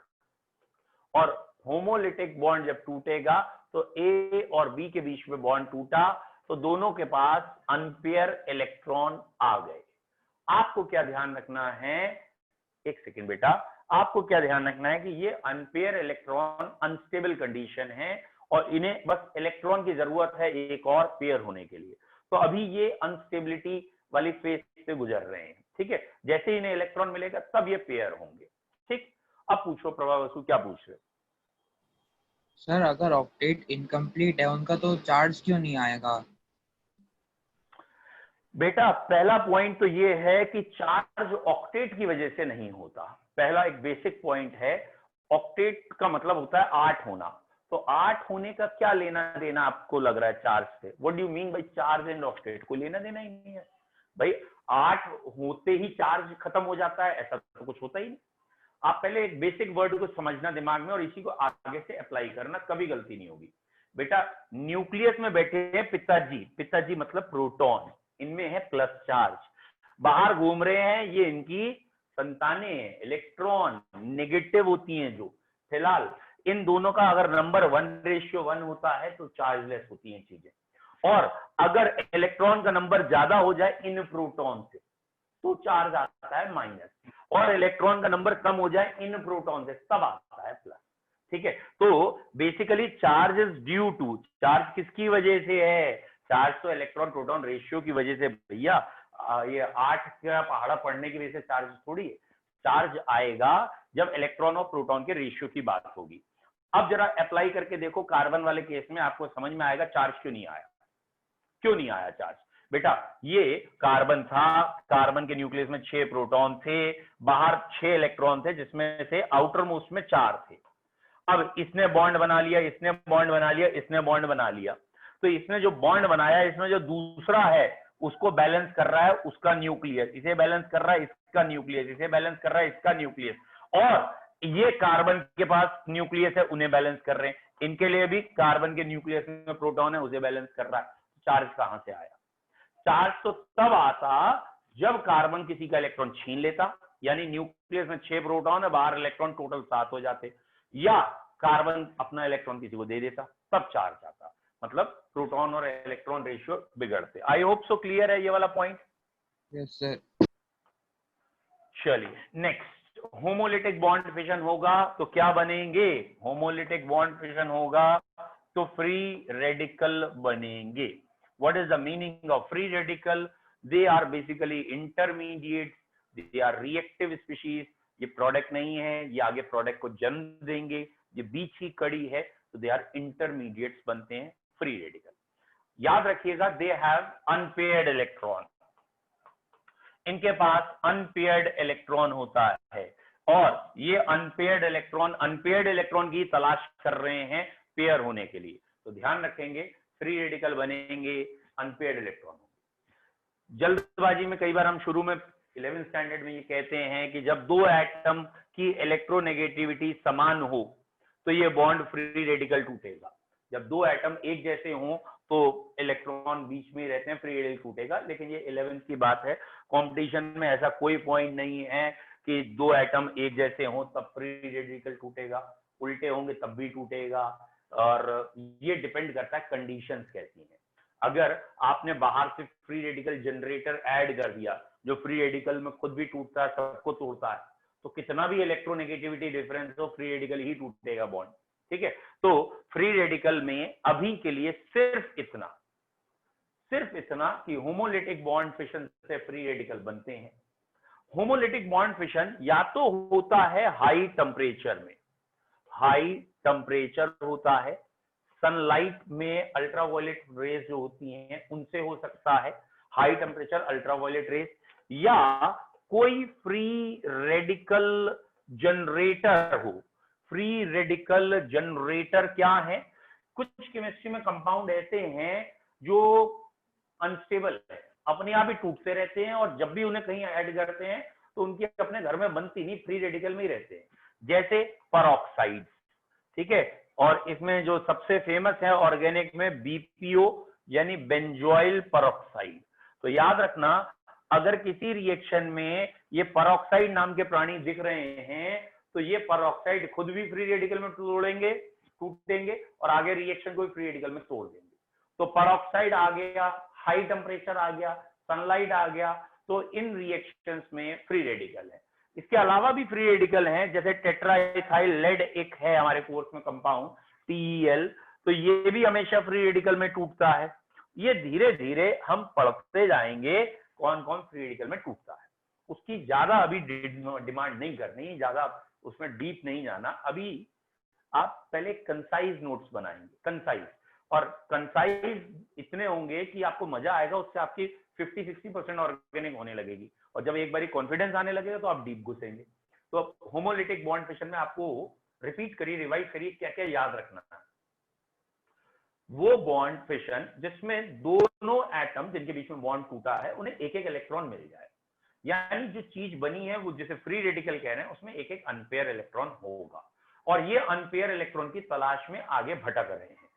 और होमोलिटिक बॉन्ड जब टूटेगा तो ए और बी के बीच में बॉन्ड टूटा तो दोनों के पास अनपेयर इलेक्ट्रॉन आ गए। आपको क्या ध्यान रखना है, एक सेकेंड बेटा, आपको क्या ध्यान रखना है कि ये अनपेयर इलेक्ट्रॉन अनस्टेबल कंडीशन है और इन्हें बस इलेक्ट्रॉन की जरूरत है एक और पेयर होने के लिए। तो अभी ये अनस्टेबिलिटी वाली फेज से गुजर रहे हैं, ठीक है। जैसे ही इन्हें इलेक्ट्रॉन मिलेगा तब ये पेयर होंगे, ठीक। अब पूछो प्रभा बसु, क्या पूछ रहे? सर अगर ऑक्टेट इनकम्प्लीट है उनका तो चार्ज क्यों नहीं आएगा? बेटा पहला पॉइंट तो ये है कि चार्ज ऑक्टेट की वजह से नहीं होता। पहला एक बेसिक पॉइंट है, ऑक्टेट का मतलब होता है 8 होना। तो 8 होने का क्या लेना देना आपको लग रहा है चार्ज से? What do you mean by charge and octet? कोई लेना देना ही नहीं है भाई। 8 होते ही चार्ज खत्म हो जाता है, ऐसा तो कुछ होता ही नहीं। आप पहले एक बेसिक वर्ड को समझना दिमाग में और इसी को आगे से अप्लाई करना, कभी गलती नहीं होगी। बेटा न्यूक्लियस में बैठे हैं पिताजी, पिताजी मतलब प्रोटॉन, इनमें है प्लस चार्ज, बाहर घूम रहे हैं, ये इनकी संतानें हैं, इलेक्ट्रॉन नेगेटिव होती हैं जो। फिलहाल इन दोनों का अगर नंबर 1:1 होता है तो चार्जलेस होती हैं चीजें, और अगर इलेक्ट्रॉन का नंबर ज्यादा हो जाए इन प्रोटॉन से तो चार्ज आता है माइनस, और इलेक्ट्रॉन का नंबर कम हो जाए इन प्रोटॉन से तब आता है प्लस, ठीक है। तो basically charge is due to, charge किसकी वजह से है? चार्ज तो इलेक्ट्रॉन प्रोटॉन रेशियो की वजह से भैया। ये 8 का पहाड़ा पड़ने की वजह से चार्ज थोड़ी है। चार्ज आएगा जब इलेक्ट्रॉन और प्रोटॉन के रेशियो की बात होगी। अब जरा अप्लाई करके देखो कार्बन वाले केस में, आपको समझ में आएगा चार्ज क्यों नहीं आया, क्यों नहीं आया चार्ज। बेटा ये कार्बन था, कार्बन के न्यूक्लियस में 6 प्रोटॉन थे, बाहर 6 इलेक्ट्रॉन थे, जिसमें से आउटर मोस्ट में 4 थे। अब इसने बॉन्ड बना लिया, इसने बॉन्ड बना लिया, इसने बॉन्ड बना लिया, तो इसने जो बॉन्ड बनाया, इसमें जो दूसरा है उसको बैलेंस कर रहा है उसका न्यूक्लियस, इसे बैलेंस कर रहा है इसका न्यूक्लियस, इसे बैलेंस कर रहा है इसका न्यूक्लियस, और ये कार्बन के पास न्यूक्लियस है उन्हें बैलेंस कर रहे हैं, इनके लिए भी कार्बन के न्यूक्लियस में प्रोटॉन है उसे बैलेंस कर रहा है। चार्ज कहां से आया? चार्ज तो तब आता जब कार्बन किसी का इलेक्ट्रॉन छीन लेता, यानी न्यूक्लियस में 6 प्रोटॉन है, बाहर इलेक्ट्रॉन टोटल 7 हो जाते, या कार्बन अपना इलेक्ट्रॉन किसी को दे देता, तब चार्ज आता, मतलब प्रोटॉन और इलेक्ट्रॉन रेशियो बिगड़ते। आई होप सो क्लियर है ये वाला पॉइंट? Yes sir. चलिए नेक्स्ट, होमोलिटिक बॉन्ड फिशन होगा तो क्या बनेंगे? होमोलिटिक बॉन्ड फिशन होगा तो फ्री रेडिकल बनेंगे। What is the meaning of free radical? They are basically intermediate, they are reactive species. ये प्रोडक्ट नहीं है, ये आगे प्रोडक्ट को जन्म देंगे, ये बीच की कड़ी है, तो दे आर इंटरमीडिएट्स बनते हैं फ्री रेडिकल। याद रखिएगा, दे हैव अनपेयर्ड इलेक्ट्रॉन, इनके पास अनपेयर्ड इलेक्ट्रॉन होता है, और ये अनपेयर्ड इलेक्ट्रॉन की तलाश कर रहे हैं पेयर होने के लिए। तो ध्यान रखेंगे, फ्री रेडिकल बनेंगे, अनपेयर्ड इलेक्ट्रॉन होंगे। जल्दबाजी में कई बार हम शुरू में 11th स्टैंडर्ड में ये कहते हैं कि जब 2 एटम की इलेक्ट्रोनेगेटिविटी समान हो तो ये बॉन्ड फ्री रेडिकल टूटेगा। जब 2 एटम एक जैसे हों तो इलेक्ट्रॉन बीच में रहते हैं, फ्री रेडिकल टूटेगा। लेकिन ये 11th की बात है, कंपटीशन में ऐसा कोई पॉइंट नहीं है कि 2 एटम एक जैसे हों तब फ्री रेडिकल टूटेगा, उल्टे होंगे तब भी टूटेगा, और ये डिपेंड करता है कंडीशंस कैसी हैं। अगर आपने बाहर से फ्री रेडिकल जनरेटर ऐड कर दिया जो फ्री रेडिकल में खुद भी टूटता है, सबको तोड़ता है, तो कितना भी इलेक्ट्रोनेगेटिविटी डिफरेंस हो, फ्री रेडिकल ही टूटेगा बॉन्ड। ठीक है, तो फ्री रेडिकल में अभी के लिए सिर्फ इतना कि होमोलिटिक बॉन्ड फिशन से फ्री रेडिकल बनते हैं। होमोलिटिक बॉन्ड फिशन या तो होता है हाई टेम्परेचर में, हाई टेम्परेचर होता है, सनलाइट में अल्ट्रावायलेट रेज जो होती हैं उनसे हो सकता है, हाई टेम्परेचर अल्ट्रावायलेट रेज, या कोई फ्री रेडिकल जनरेटर हो। फ्री रेडिकल जनरेटर क्या है? कुछ केमिस्ट्री में कंपाउंड ऐसे हैं जो अनस्टेबल है, अपने आप ही टूटते रहते हैं, और जब भी उन्हें कहीं ऐड करते हैं तो उनकी अपने घर में बनती नहीं, फ्री रेडिकल में ही रहते हैं, जैसे परऑक्साइड। ठीक है, और इसमें जो सबसे फेमस है ऑर्गेनिक में बीपीओ यानी बेंजोइल परऑक्साइड। तो याद रखना, अगर किसी रिएक्शन में ये परऑक्साइड नाम के प्राणी दिख रहे हैं तो ये परऑक्साइड खुद भी फ्री रेडिकल में टूटेंगे और आगे रिएक्शन को भी फ्री रेडिकल में तोड़ देंगे। तो परऑक्साइड आ गया, हाई टेम्परेचर आ गया, सनलाइट आ गया, तो इन रिएक्शंस में फ्री रेडिकल है। इसके अलावा भी फ्री रेडिकल हैं, जैसे टेट्राइथाइल लेड एक है हमारे कोर्स में कंपाउंड TeL, तो ये भी हमेशा फ्री रेडिकल में टूटता है। ये धीरे धीरे हम पढ़ते जाएंगे कौन कौन फ्री रेडिकल में टूटता है। उसकी ज्यादा अभी डिमांड नहीं करनी, ज्यादा उसमें डीप नहीं जाना। अभी आप पहले कंसाइज नोट्स बनाएंगे, कंसाइज, और कंसाइज इतने होंगे कि आपको मजा आएगा, उससे आपकी 50-60% ऑर्गेनिक होने लगेगी, और जब एक बारी कॉन्फिडेंस आने लगेगा तो आप डीप घुसेंगे। तो अब होमोलिटिक बॉन्ड फिशन में आपको रिपीट करिए, रिवाइज करिए, क्या क्या याद रखना है। वो बॉन्ड फिशन जिसमें दोनों एटम जिनके बीच में बॉन्ड टूटा है उन्हें एक एक इलेक्ट्रॉन मिल जाए, यानी जो चीज बनी है वो जिसे फ्री रेडिकल कह रहे हैं उसमें एक एक अनपेयर इलेक्ट्रॉन होगा, और ये अनपेयर इलेक्ट्रॉन की तलाश में आगे भटक रहे हैं।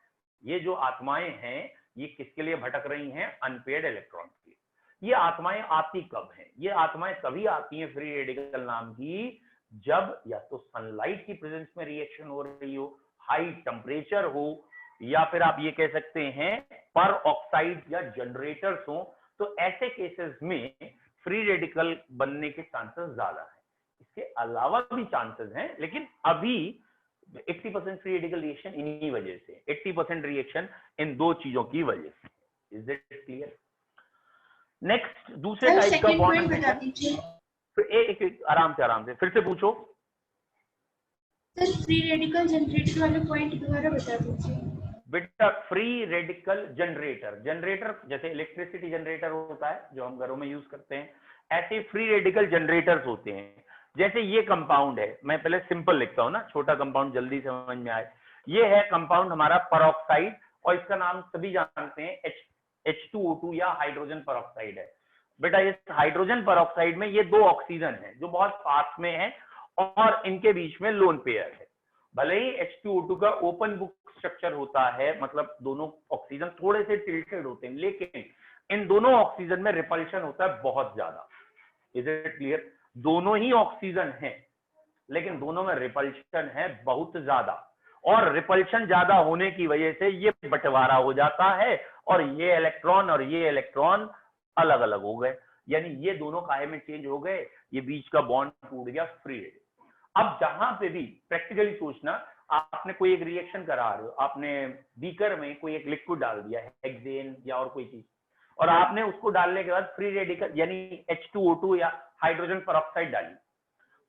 ये जो आत्माएं हैं ये किसके लिए भटक रही हैं? अनपेयर्ड इलेक्ट्रॉन के। ये आत्माएं आती कब हैं? ये आत्माएं तभी आती हैं फ्री रेडिकल नाम की, जब या तो सनलाइट की प्रेजेंस में रिएक्शन हो रही हो, हाई टेम्परेचर हो, या फिर आप ये कह सकते हैं पर ऑक्साइड या जनरेटर्स हो। तो ऐसे केसेस में फ्री रेडिकल बनने के चांसेस ज्यादा हैं। इसके अलावा भी चांसेस हैं, लेकिन अभी 80% फ्री रेडिकल रिएक्शन इन्हीं वजह से, 80% रिएक्शन इन दो चीजों की वजह से। Is it clear? नेक्स्ट, दूसरे टाइप का बॉन्ड बता दीजिए। एक आराम से फिर से पूछो। सर फ्री रेडिकल जनरेटर वाले पॉइंट दोबारा बता दीजिए। बेटा फ्री रेडिकल जनरेटर, जनरेटर जैसे इलेक्ट्रिसिटी जनरेटर होता है जो हम घरों में यूज करते हैं, ऐसे फ्री रेडिकल जनरेटर्स होते हैं। जैसे ये कंपाउंड है, मैं पहले सिंपल लिखता हूं ना, छोटा कंपाउंड जल्दी समझ में आए। ये है कंपाउंड हमारा परऑक्साइड, और इसका नाम सभी जानते हैं H2O2 या हाइड्रोजन परऑक्साइड है। बेटा इस हाइड्रोजन परऑक्साइड में ये दो ऑक्सीजन है जो बहुत पास में है और इनके बीच में लोन पेयर है। भले ही H2O2 का ओपन बुक स्ट्रक्चर होता है, मतलब दोनों ऑक्सीजन थोड़े से टिल्टेड होते हैं, लेकिन इन दोनों ऑक्सीजन में रिपल्शन होता है बहुत ज्यादा। Is it clear? दोनों ही ऑक्सीजन है लेकिन दोनों में रिपल्शन है बहुत ज्यादा, और रिपल्शन ज्यादा होने की वजह से ये बंटवारा हो जाता है और ये इलेक्ट्रॉन और ये इलेक्ट्रॉन अलग अलग हो गए, यानी ये दोनों काहे में चेंज हो गए, ये बीच का बॉन्ड टूट गया, फ्री रेडिकल। अब जहां पे भी प्रैक्टिकली सोचना, आपने कोई एक रिएक्शन करा रहे हो, आपने बीकर में कोई एक लिक्विड डाल दिया है, हेक्सेन या और कोई चीज, और आपने उसको डालने के बाद फ्री रेडिकल यानी H2O2 या हाइड्रोजन परऑक्साइड डाली।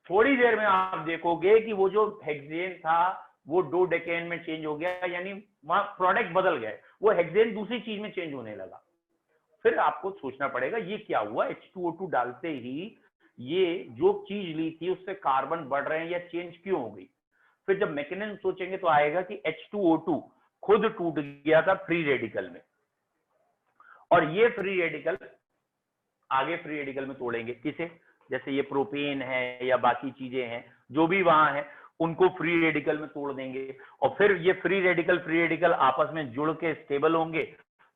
थोड़ी देर में आप देखोगे कि वो जो हेक्सेन था वो डोडेकेन में चेंज हो गया, यानी वहां प्रोडक्ट बदल गए, वो हेक्सेन दूसरी चीज में चेंज होने लगा। फिर आपको सोचना पड़ेगा ये क्या हुआ, H2O2 डालते ही ये जो चीज ली थी उससे कार्बन बढ़ रहे हैं या चेंज क्यों हो गई। फिर जब मैकेनिज्म सोचेंगे तो आएगा कि H2O2 खुद टूट गया था फ्री रेडिकल में, और ये फ्री रेडिकल आगे फ्री रेडिकल में तोड़ेंगे किसे, जैसे ये प्रोपेन है या बाकी चीजें हैं जो भी वहां है, उनको फ्री रेडिकल में तोड़ देंगे, और फिर ये फ्री रेडिकल आपस में जुड़ के स्टेबल होंगे,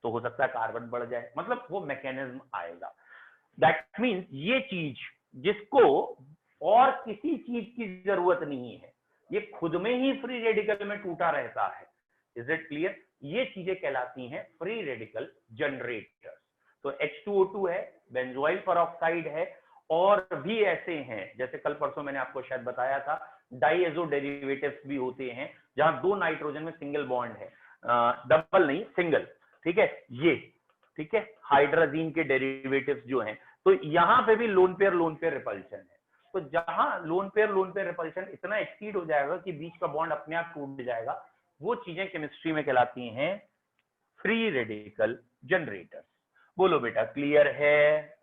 तो हो सकता है कार्बन बढ़ जाए, मतलब वो मैकेनिज्म आएगा। दैट मीन्स ये चीज जिसको और किसी चीज की जरूरत नहीं है, ये खुद में ही फ्री रेडिकल में टूटा रहता है। Is it clear? ये चीजें कहलाती हैं फ्री रेडिकल जनरेटर्स। तो H2O2 है, बेंजोइल परऑक्साइड है, और भी ऐसे हैं, जैसे कल परसों मैंने आपको शायद बताया था, डाइएजो डेरिवेटिव्स भी होते हैं जहां दो नाइट्रोजन में सिंगल बॉन्ड है, डबल नहीं सिंगल, ठीक है, ये ठीक है, हाइड्रोजीन के डेरिवेटिव्स जो हैं, तो यहां पे भी लोन पेयर रिपल्शन है। तो जहां लोन पेयर रिपल्शन इतना एक्सीड हो जाएगा कि बीच का बॉन्ड अपने आप टूट जाएगा, वो चीजें केमिस्ट्री में कहलाती हैं फ्री रेडिकल जनरेटर्स। बोलो बेटा, क्लियर है?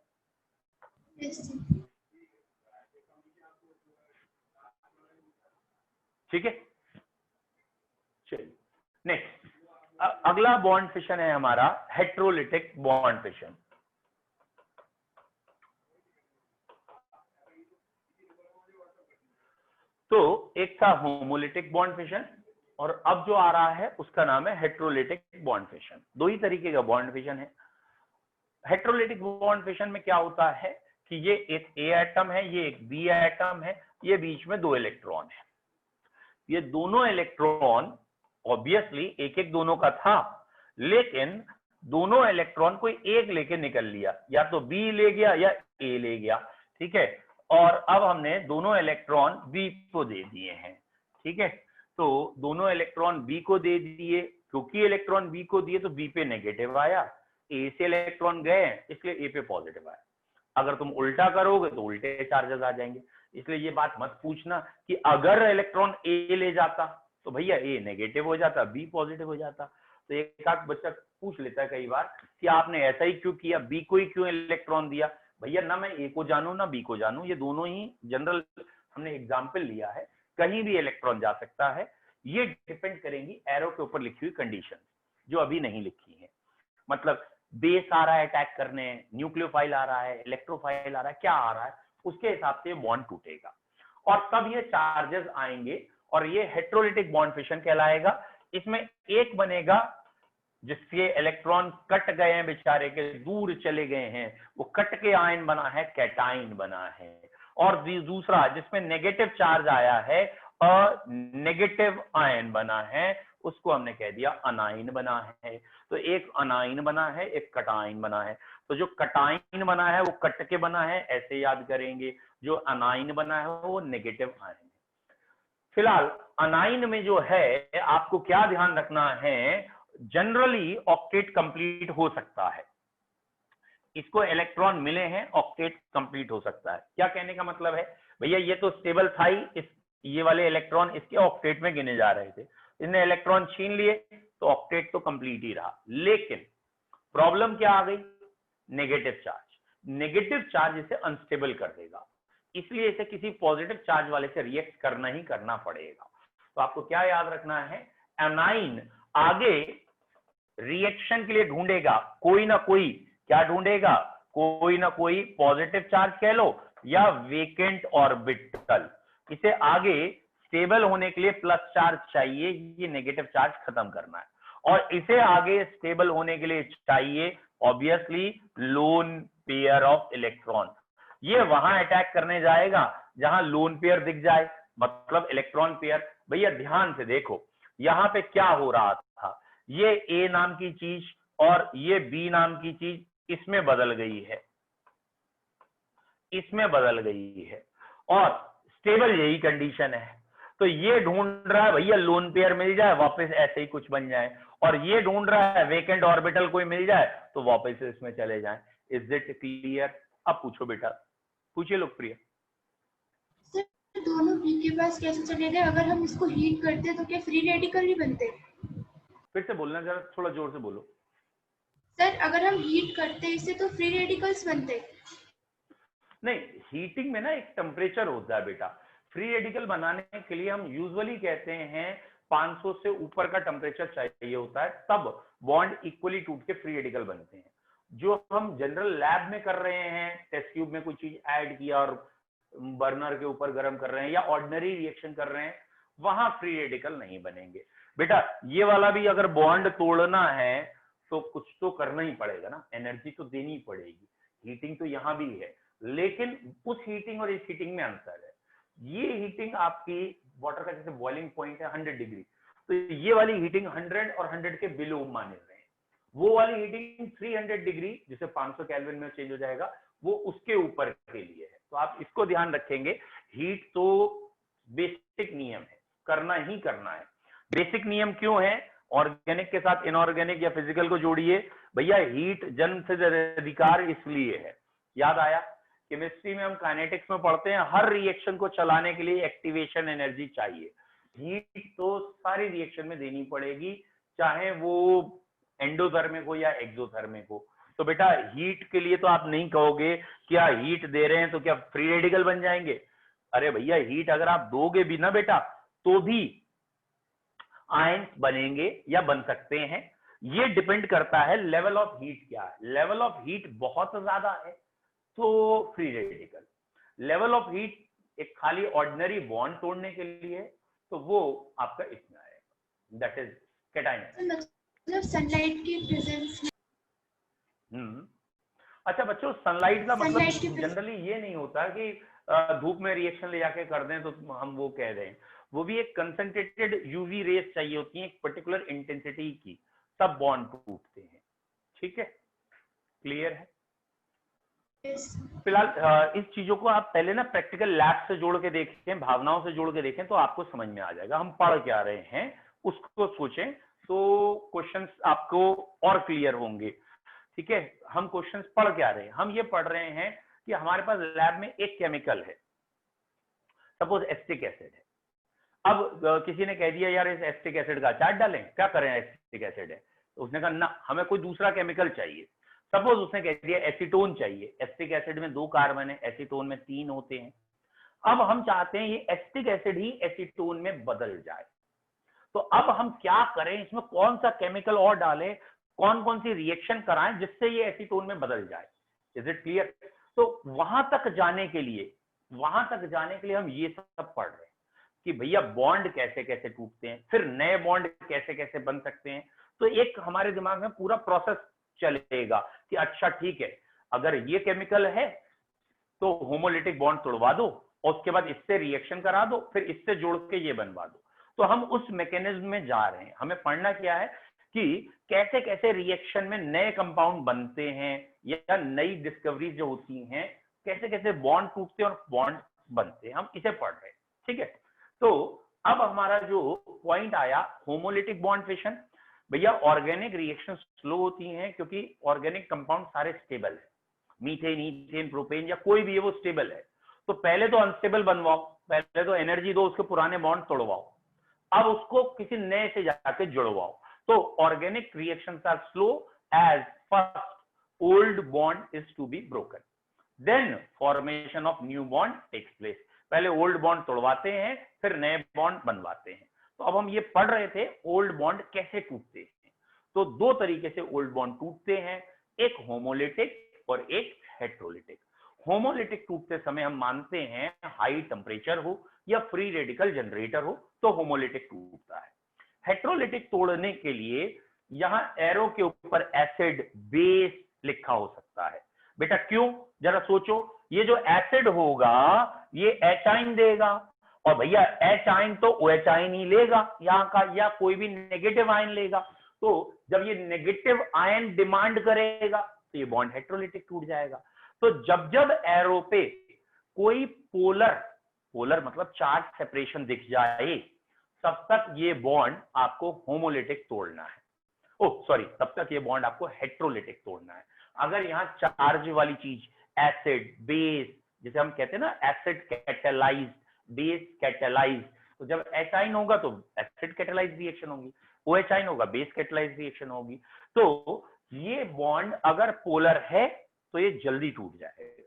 ठीक है, चलिए नेक्स्ट। अगला बॉन्ड फिशन है हमारा हेट्रोलिटिक बॉन्ड फिशन। तो एक था होमोलिटिक बॉन्ड फिशन, और अब जो आ रहा है उसका नाम है हेट्रोलिटिक बॉन्ड फिशन। दो ही तरीके का बॉन्ड फिशन है। हेट्रोलिटिक बॉन्ड फिशन में क्या होता है कि ये एक ए एटम है, ये एक बी एटम है, ये बीच में दो इलेक्ट्रॉन है। ये दोनों इलेक्ट्रॉन ऑब्वियसली एक एक दोनों का था, लेकिन दोनों इलेक्ट्रॉन कोई एक लेके निकल लिया, या तो बी ले गया या ए ले गया, ठीक है, और अब हमने दोनों इलेक्ट्रॉन बी को दे दिए हैं, ठीक है। तो दोनों इलेक्ट्रॉन बी को दे दिए, क्योंकि इलेक्ट्रॉन बी को दिए तो बी पे नेगेटिव आया, ए से इलेक्ट्रॉन गए इसलिए ए पे पॉजिटिव आया। अगर तुम उल्टा करोगे तो उल्टे चार्जेस आ जाएंगे, इसलिए ये बात मत पूछना कि अगर इलेक्ट्रॉन ए ले जाता तो भैया ए नेगेटिव हो जाता, बी पॉजिटिव हो जाता। तो एक आध बच्चा पूछ लेता है कई बार कि आपने ऐसा ही क्यों किया, बी को ही क्यों इलेक्ट्रॉन दिया। भैया ना मैं ए को जानू ना बी को जानू, ये दोनों ही जनरल हमने एग्जाम्पल लिया है, कहीं भी इलेक्ट्रॉन जा सकता है। ये डिपेंड करेंगी एरो के ऊपर लिखी हुई कंडीशन जो अभी नहीं लिखी है, मतलब बेस आ रहा है अटैक करने, न्यूक्लियोफाइल आ रहा है, इलेक्ट्रोफाइल आ रहा है, क्या आ रहा है, उसके हिसाब से बॉन्ड टूटेगा और तब ये चार्जेस आएंगे और ये हेट्रोलिटिक बॉन्ड फिशन कहलाएगा। इसमें एक बनेगा जिसके इलेक्ट्रॉन कट गए हैं, बेचारे के दूर चले गए हैं, वो कट के आयन बना है, कैटाइन बना है, और दूसरा जिसमें नेगेटिव चार्ज आया है और नेगेटिव आयन बना है, उसको हमने कह दिया अनाइन बना है। तो एक अनाइन बना है, एक कटाइन बना है। तो जो कटाइन बना है वो कट के बना है, ऐसे याद करेंगे, जो अनाइन बना है वो नेगेटिव आयन है। फिलहाल अनाइन में जो है आपको क्या ध्यान रखना है, जनरली ऑक्टेट कंप्लीट हो सकता है, इसको इलेक्ट्रॉन मिले हैं, ऑक्टेट कंप्लीट हो सकता है। क्या कहने का मतलब है, भैया ये तो स्टेबल था ही, ये वाले इलेक्ट्रॉन इसके ऑक्टेट में गिने जा रहे थे, इसने इलेक्ट्रॉन छीन लिए तो ऑक्टेट तो कंप्लीट ही रहा। लेकिन प्रॉब्लम क्या आ गई, नेगेटिव चार्ज। नेगेटिव चार्ज इसे अनस्टेबल कर देगा, इसलिए इसे किसी पॉजिटिव चार्ज वाले से रिएक्ट करना ही करना पड़ेगा। तो आपको क्या याद रखना है, एनाइन आगे रिएक्शन के लिए ढूंढेगा कोई ना कोई, क्या ढूंढेगा, कोई ना कोई पॉजिटिव चार्ज कह लो या वेकेंट ऑर्बिटल। इसे आगे स्टेबल होने के लिए प्लस चार्ज चाहिए, ये नेगेटिव चार्ज खत्म करना है। और इसे आगे स्टेबल होने के लिए चाहिए obviously lone pair of electron. ये वहां अटैक करने जाएगा जहां लोन पेयर दिख जाए, मतलब इलेक्ट्रॉन पेयर। भैया ध्यान से देखो यहां पे क्या हो रहा था, ये ए नाम की चीज और ये बी नाम की चीज इसमें बदल गई है, इसमें बदल गई है, और स्टेबल यही कंडीशन है। तो ये ढूंढ रहा है भैया लोन पेयर मिल जाए वापस ऐसे ही कुछ बन जाए, और ये ढूंढ रहा है वेकेंट ऑर्बिटल कोई मिल जाए तो वापस इसमें चले जाए। Is it clear? अब पूछो बेटा, पूछिए लोकप्रिय। सर दोनों बी के पास कैसे चले गए? अगर हम इसको हीट करते तो क्या फ्री रेडिकल नहीं बनते? फिर से बोलना जरा, थोड़ा जोर से बोलो। सर अगर हम हीट करते इसे तो फ्री रेडिकल्स बनते। नहीं, हीटिंग में ना एक टेम्परेचर होता है बेटा। फ्री रेडिकल बनाने के लिए हम यूजुअली कहते हैं 500 से ऊपर का टेम्परेचर चाहिए होता है, तब बॉन्ड इक्वली टूट के फ्री रेडिकल बनते हैं। जो हम जनरल लैब में कर रहे हैं, टेस्ट ट्यूब में कोई चीज ऐड किया और बर्नर के ऊपर गर्म कर रहे हैं या ऑर्डिनरी रिएक्शन कर रहे हैं, वहां फ्री रेडिकल नहीं बनेंगे बेटा। ये वाला भी अगर बॉन्ड तोड़ना है तो कुछ तो करना ही पड़ेगा ना, एनर्जी तो देनी पड़ेगी। हीटिंग तो यहां भी है, लेकिन उस हीटिंग और इस हीटिंग में अंतर है। ये हीटिंग आपकी वाटर का जैसे बॉइलिंग पॉइंट है 100 डिग्री, तो ये वाली हीटिंग 100 और 100 के बिलो माने रहे हैं। वो वाली हीटिंग 300 डिग्री जिसे 500 केल्विन में चेंज हो जाएगा, वो उसके ऊपर के लिए है। तो आप इसको ध्यान रखेंगे, हीट तो बेसिक नियम है, करना ही करना है। बेसिक नियम क्यों है? ऑर्गेनिक के साथ इनऑर्गेनिक या फिजिकल को जोड़िए भैया, हीट जन्म से अधिकार इसलिए है। याद आया? केमिस्ट्री में हम काइनेटिक्स में पढ़ते हैं, हर रिएक्शन को चलाने के लिए एक्टिवेशन एनर्जी चाहिए। हीट तो सारी रिएक्शन में देनी पड़ेगी, चाहे वो एंडोथर्मिक हो या एक्सोथर्मिक हो। तो बेटा हीट के लिए तो आप नहीं कहोगे क्या हीट दे रहे हैं तो क्या फ्री रेडिकल बन जाएंगे? अरे भैया हीट अगर आप दोगे भी ना बेटा, तो भी आयंस बनेंगे या बन सकते हैं। ये डिपेंड करता है लेवल ऑफ हीट क्या है। लेवल ऑफ हीट बहुत ज्यादा है तो free radical, level of heat एक खाली ऑर्डिनरी बॉन्ड तोड़ने के लिए तो वो आपका इसमें आएगा, दैट इज कैटायन। मतलब सनलाइट की प्रेजेंस में। अच्छा बच्चों, सनलाइट का मतलब Sunlight की जनरली ये नहीं होता कि धूप में रिएक्शन ले जाके कर दें तो हम वो कह रहे हैं। वो भी एक कंसंट्रेटेड यूवी रेस चाहिए होती है, एक पर्टिकुलर इंटेंसिटी की, तब बॉन्ड टूटते हैं। ठीक है, क्लियर है? फिलहाल इस चीजों को आप पहले ना प्रैक्टिकल लैब से जोड़ के देखें, भावनाओं से जोड़ के देखें, तो आपको समझ में आ जाएगा हम पढ़ क्या रहे हैं, उसको सोचें तो क्वेश्चंस आपको और क्लियर होंगे। ठीक है, हम क्वेश्चंस पढ़ क्या रहे हैं? हम ये पढ़ रहे हैं कि हमारे पास लैब में एक केमिकल है, सपोज एसिटिक एसिड है। अब किसी ने कह दिया यार इस एसिटिक एसिड का अचार डालें, क्या करें, एसिटिक एसिड है। तो उसने कहा ना, हमें कोई दूसरा केमिकल चाहिए। सपोज उसने कह दिया एसीटोन चाहिए। एसिटिक एसिड में 2 कार्बन है, एसीटोन में 3 होते हैं। अब हम चाहते हैं ये एसिटिक एसिड ही एसीटोन में बदल जाए। तो अब हम क्या करें, इसमें कौन सा केमिकल और डालें, कौन कौन सी रिएक्शन कराएं जिससे ये एसीटोन में बदल जाए। Is it clear? तो वहां तक जाने के लिए हम ये सब पढ़ रहे हैं कि भैया बॉन्ड कैसे कैसे टूटते हैं, फिर नए बॉन्ड कैसे कैसे बन सकते हैं। तो एक हमारे दिमाग में पूरा प्रोसेस चलेगा कि अच्छा ठीक है, अगर ये केमिकल है तो होमोलिटिक बॉन्ड तोड़वा दो और उसके बाद इससे रिएक्शन करा दो, फिर इससे जोड़ के ये बनवा दो। तो हम उस मैकेनिज्म में जा रहे हैं। हमें पढ़ना क्या है कि कैसे कैसे रिएक्शन में नए कंपाउंड बनते हैं या नई डिस्कवरीज जो होती हैं, कैसे कैसे बॉन्ड टूटते हैं और बॉन्ड बनते हैं, हम इसे पढ़ रहे हैं। ठीक है, तो अब हमारा जो पॉइंट आया होमोलिटिक बॉन्ड फिशन। भैया ऑर्गेनिक रिएक्शन स्लो होती हैं क्योंकि ऑर्गेनिक कंपाउंड सारे स्टेबल है, मीथेन, ईथेन, प्रोपेन या कोई भी है वो स्टेबल है। तो पहले तो अनस्टेबल बनवाओ, पहले तो एनर्जी दो, उसके पुराने बॉन्ड तोड़वाओ, अब उसको किसी नए से जाके जुड़वाओ। तो organic reactions are slow as first old bond is to be broken, then formation of new bond takes place. पहले ओल्ड बॉन्ड तोड़वाते हैं, फिर नए बॉन्ड बनवाते हैं। तो अब हम ये पढ़ रहे थे ओल्ड बॉन्ड कैसे टूटते हैं। तो दो तरीके से ओल्ड बॉन्ड टूटते हैं, एक होमोलिटिक और एक हेट्रोलिटिक। होमोलिटिक टूटते समय हम मानते हैं हाई टेम्परेचर हो या फ्री रेडिकल जनरेटर हो तो होमोलिटिक टूटता है। हेट्रोलिटिक तोड़ने के लिए यहां एरो के ऊपर एसिड बेस लिखा हो सकता है। बेटा क्यों, जरा सोचो, ये जो एसिड होगा ये एच आइन देगा, और भैया एच आइन तो ओ एच आइन ही लेगा यहाँ का, या कोई भी नेगेटिव आयन लेगा। तो जब ये नेगेटिव आयन डिमांड करेगा तो ये बॉन्ड हेट्रोलिटिक टूट जाएगा। तो जब जब एरो पे कोई पोलर मतलब चार्ज सेपरेशन दिख जाए तब तक ये बॉन्ड आपको होमोलिटिक तोड़ना है। ओह सॉरी, तब तक ये बॉन्ड आपको हेट्रोलिटिक तोड़ना है। अगर यहाँ चार्ज वाली चीज एसिड बेस, जैसे हम कहते हैं ना एसिड कैटालाइज बेस कैटालाइज, तो जब एच आइन होगा तो एसिड कैटालाइज रिएक्शन होगी, ओ एच आइन होगा बेस कैटालाइज रिएक्शन होगी। तो ये बॉन्ड अगर पोलर है तो ये जल्दी टूट जाएगा।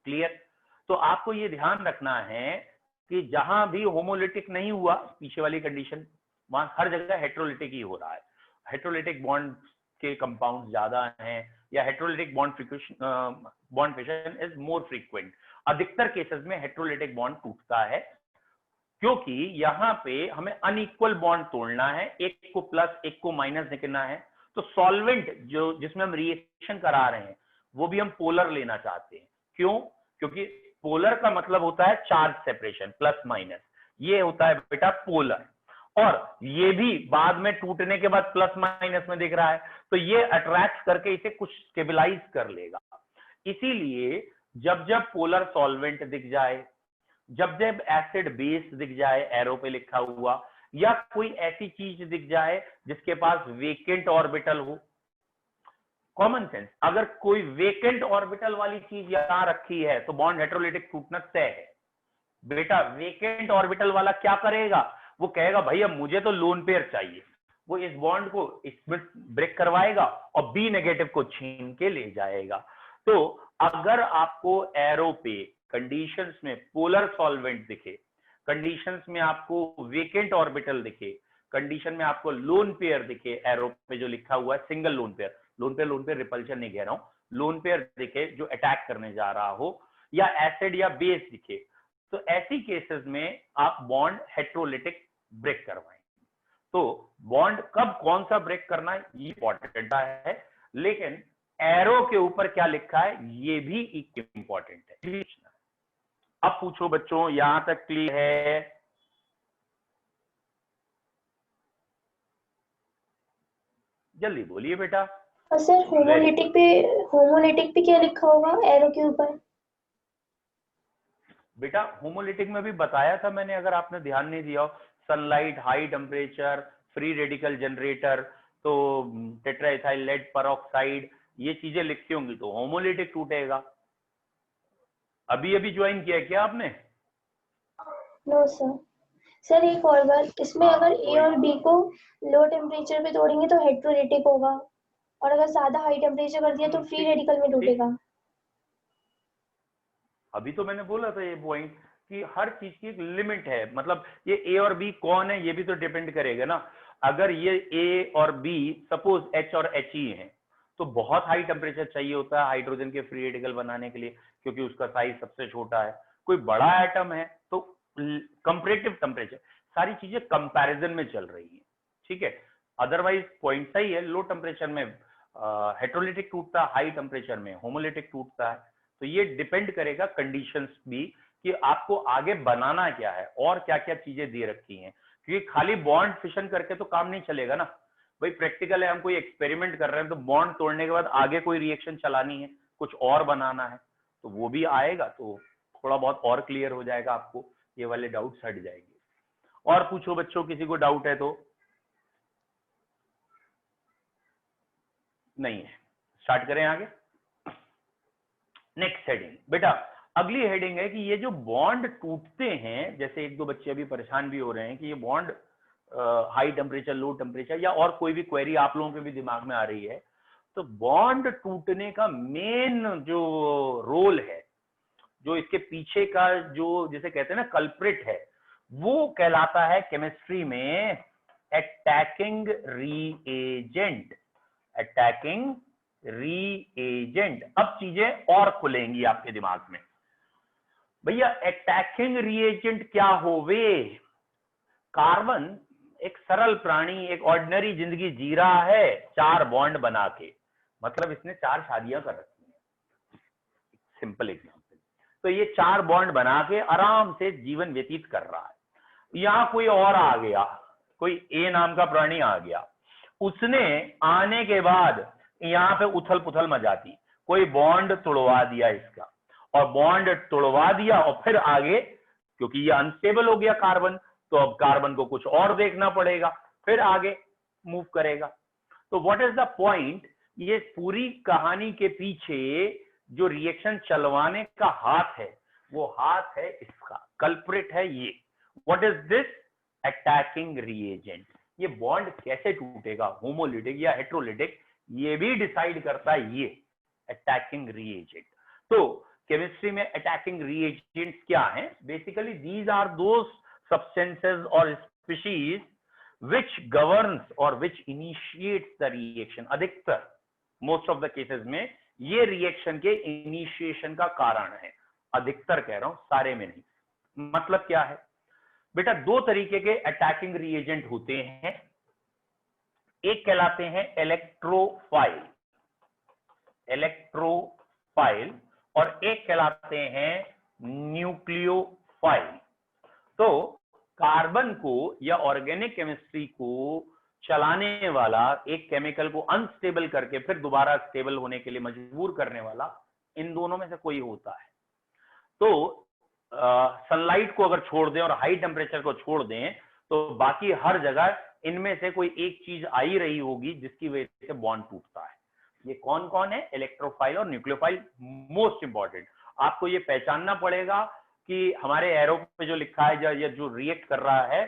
क्लियर? तो आपको ये ध्यान रखना है कि जहां भी होमोलिटिक नहीं हुआ पीछे वाली कंडीशन, वहां हर जगह हेट्रोलिटिक ही हो रहा है। हेट्रोलिटिक बॉन्ड के कंपाउंड ज्यादा हैं या heterolytic bond fission is more frequent. अधिकतर केसेस में हेट्रोलिटिक बॉन्ड टूटता है क्योंकि यहाँ पे हमें अनइक्वल बॉन्ड तोड़ना है, एक को प्लस एक को माइनस निकलना है। तो सॉल्वेंट जो जिसमें हम रिएक्शन करा रहे हैं वो भी हम पोलर लेना चाहते हैं। क्यों? क्योंकि पोलर का मतलब होता है चार्ज सेपरेशन प्लस माइनस, ये होता है बेटा पोलर। और ये भी बाद में टूटने के बाद प्लस माइनस में दिख रहा है, तो ये अट्रैक्ट करके इसे कुछ स्टेबलाइज कर लेगा। इसीलिए जब जब पोलर सॉल्वेंट दिख जाए, जब जब एसिड बेस दिख जाए एरो पे लिखा हुआ, या कोई ऐसी चीज दिख जाए जिसके पास वेकेंट ऑर्बिटल हो, कॉमन सेंस, अगर कोई वेकेंट ऑर्बिटल वाली चीज यहां रखी है तो बॉन्ड हेट्रोलिटिक टूटना तय है। बेटा वेकेंट ऑर्बिटल वाला क्या करेगा, वो कहेगा भैया मुझे तो लोन पेयर चाहिए, वो इस बॉन्ड को इसमें ब्रेक करवाएगा और बी नेगेटिव को छीन के ले जाएगा। तो अगर आपको एरो पे कंडीशंस में पोलर सॉल्वेंट दिखे, कंडीशंस में आपको वेकेंट ऑर्बिटल दिखे, कंडीशन में आपको लोन पेयर दिखे, एरो पे जो लिखा हुआ है सिंगल लोन पेयर रिपल्शन नहीं कह रहा हूं, लोन पेयर दिखे जो अटैक करने जा रहा हो, या एसिड या बेस दिखे, तो ऐसी केसेस में आप बॉन्ड हेट्रोलिटिक ब्रेक करवाएं। तो बॉन्ड कब कौन सा ब्रेक करना है ये इंपॉर्टेंट है, लेकिन एरो के ऊपर क्या लिखा है ये भी इंपॉर्टेंट है। अब पूछो बच्चों, यहां तक क्लियर है? जल्दी बोलिए बेटा। सर होमोलिटिक पे क्या लिखा होगा एरो के ऊपर? बेटा होमोलिटिक में भी बताया था मैंने, अगर आपने ध्यान नहीं दिया हो, sunlight, high temperature, free radical generator, तो टेट्राइथाइल लेड परऑक्साइड, ये चीजें लिखी होंगी तो होमोलिटिक टूटेगा। अभी अभी ज्वाइन किया क्या आपने? No sir. सर एक और बात, इसमें अगर ए और बी को लो टेम्परेचर पे तोड़ेंगे तो हेट्रोलिटिक होगा, और अगर ज्यादा हाई टेम्परेचर कर दिया तो फ्री रेडिकल में टूटेगा। अभी तो मैंने बोला था ये पॉइंट कि हर चीज की एक लिमिट है, मतलब ये ए और बी कौन है ये भी तो डिपेंड करेगा ना। अगर ये ए और बी सपोज एच और एच ई है तो बहुत हाई टेम्परेचर चाहिए होता है हाइड्रोजन के फ्री रेडिकल बनाने के लिए, क्योंकि उसका साइज सबसे छोटा है। कोई बड़ा एटम है तो कंपैरेटिव टेम्परेचर, सारी चीजें कंपैरिजन में चल रही है, ठीक है। अदरवाइज पॉइंट सही है, लो टेम्परेचर में हेट्रोलिटिक टूटता है, हाई टेम्परेचर में होमोलिटिक टूटता है। तो ये डिपेंड करेगा कंडीशंस भी कि आपको आगे बनाना क्या है और क्या क्या चीजें दे रखी हैं, क्योंकि खाली बॉन्ड फिशन करके तो काम नहीं चलेगा ना भाई। प्रैक्टिकल है, हम कोई एक्सपेरिमेंट कर रहे हैं तो बॉन्ड तोड़ने के बाद आगे कोई रिएक्शन चलानी है, कुछ और बनाना है, तो वो भी आएगा तो थोड़ा बहुत और क्लियर हो जाएगा आपको, ये वाले डाउट्स हट जाएंगे। और पूछो बच्चों, किसी को डाउट है तो? नहीं है, स्टार्ट करें आगे। नेक्स्ट हेडिंग बेटा, अगली हेडिंग है कि ये जो बॉन्ड टूटते हैं, जैसे एक दो बच्चे अभी परेशान भी हो रहे हैं कि ये bond high temperature, low temperature, या और कोई भी क्वेरी आप लोगों के भी दिमाग में आ रही है, तो बॉन्ड टूटने का मेन जो रोल है, जो इसके पीछे का जो जिसे कहते हैं ना कल्प्रिट है, वो कहलाता है केमिस्ट्री में अटैकिंग रीएजेंट। Attacking reagent. अब चीजें और खुलेंगी आपके दिमाग में। भैया अटैकिंग रीएजेंट क्या होवे? कार्बन एक सरल प्राणी, एक ऑर्डिनरी जिंदगी जी रहा है 4 बॉन्ड बना के, मतलब इसने 4 शादियां कर रखी हैं, सिंपल एग्जांपल। तो ये 4 बॉन्ड बना के आराम से जीवन व्यतीत कर रहा है। यहां कोई और आ गया, कोई ए नाम का प्राणी आ गया, उसने आने के बाद यहां पे उथल पुथल मचाती, कोई बॉन्ड तोड़वा दिया इसका, और बॉन्ड तोड़वा दिया और फिर आगे, क्योंकि ये अनस्टेबल हो गया कार्बन, तो अब कार्बन को कुछ और देखना पड़ेगा, फिर आगे मूव करेगा। तो व्हाट इज द पॉइंट? ये पूरी कहानी के पीछे जो रिएक्शन चलवाने का हाथ है, वो हाथ है इसका, कल्प्रिट है ये। What is this? Attacking reagent. ये बॉन्ड कैसे टूटेगा, होमोलिटिक या हेट्रोलिटिक, ये भी डिसाइड करता है ये अटैकिंग रिएजेंट। तो केमिस्ट्री में अटैकिंग रिएजेंट्स क्या हैं? Basically these are those substances or species which governs or which initiates the reaction। अधिकतर most of the cases में ये रिएक्शन के इनिशिएशन का कारण है, अधिकतर कह रहा हूं, सारे में नहीं। मतलब क्या है बेटा? 2 तरीके के अटैकिंग रिएजेंट होते हैं, एक कहलाते हैं इलेक्ट्रोफाइल, इलेक्ट्रोफाइल, और एक कहलाते हैं न्यूक्लियोफाइल। तो कार्बन को या ऑर्गेनिक केमिस्ट्री को चलाने वाला, एक केमिकल को अनस्टेबल करके फिर दोबारा स्टेबल होने के लिए मजबूर करने वाला, इन दोनों में से कोई होता है। तो सनलाइट को अगर छोड़ दें और हाई टेम्परेचर को छोड़ दें, तो बाकी हर जगह इनमें से कोई एक चीज आ ही रही होगी जिसकी वजह से बॉन्ड टूटता है। ये कौन कौन है? इलेक्ट्रोफाइल और न्यूक्लियोफाइल। मोस्ट इंपॉर्टेंट, आपको ये पहचानना पड़ेगा कि हमारे एरो पे जो लिखा है या जो रिएक्ट कर रहा है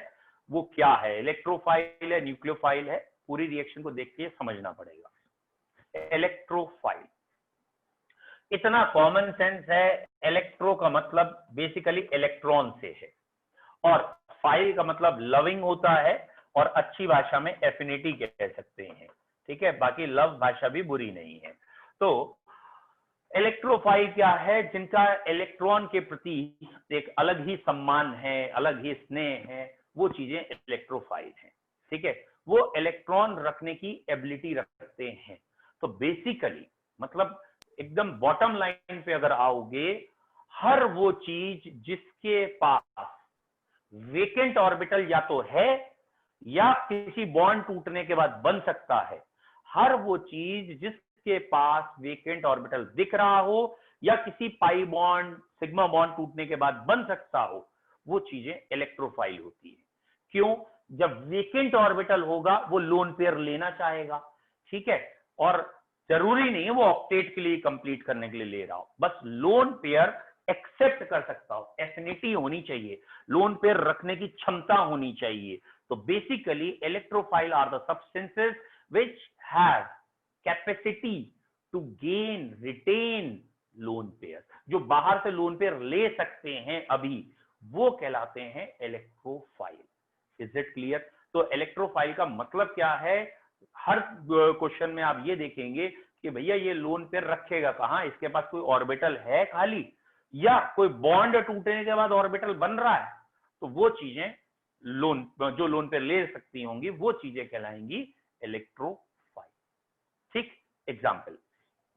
वो क्या है, इलेक्ट्रोफाइल है, न्यूक्लियोफाइल है। पूरी रिएक्शन को देख के समझना पड़ेगा। इलेक्ट्रोफाइल इतना कॉमन सेंस है, इलेक्ट्रो का मतलब बेसिकली इलेक्ट्रॉन से है, और फाइल का मतलब लविंग होता है, और अच्छी भाषा में एफिनिटी कह सकते हैं, ठीक है, बाकी लव भाषा भी बुरी नहीं है। तो इलेक्ट्रोफाइल क्या है? जिनका इलेक्ट्रॉन के प्रति एक अलग ही सम्मान है, अलग ही स्नेह है, वो चीजें इलेक्ट्रोफाइल हैं, ठीक है। वो इलेक्ट्रॉन रखने की एबिलिटी रखते हैं। तो बेसिकली मतलब एकदम बॉटम लाइन पे अगर आओगे, हर वो चीज जिसके पास वेकेंट ऑर्बिटल या तो है या किसी बॉन्ड टूटने के बाद बन सकता है, हर वो चीज जिसके पास वेकेंट ऑर्बिटल दिख रहा हो या किसी पाई बॉन्ड सिग्मा बॉन्ड टूटने के बाद बन सकता हो, वो चीजें इलेक्ट्रोफाइल होती है। क्यों? जब वेकेंट ऑर्बिटल होगा वो लोन पेयर लेना चाहेगा, ठीक है, और जरूरी नहीं है वो ऑक्टेट के लिए कंप्लीट करने के लिए ले रहा हो, बस लोन पेयर एक्सेप्ट कर सकता हो, एफिनिटी होनी चाहिए, लोन पेयर रखने की क्षमता होनी चाहिए। तो basically electrophile are the substances which have capacity to gain retain lone pair, जो बाहर से लोन पेयर ले सकते हैं अभी, वो कहलाते हैं इलेक्ट्रोफाइल। Is it clear? तो इलेक्ट्रोफाइल का मतलब क्या है? हर क्वेश्चन में आप ये देखेंगे कि भैया ये लोन पेयर रखेगा कहां, इसके पास कोई ऑर्बिटल है खाली या कोई बॉन्ड टूटने के बाद ऑर्बिटल बन रहा है, तो वो चीजें जो लोन पेयर ले सकती होंगी वो चीजें कहलाएंगी इलेक्ट्रोफाइल। ठीक, एग्जाम्पल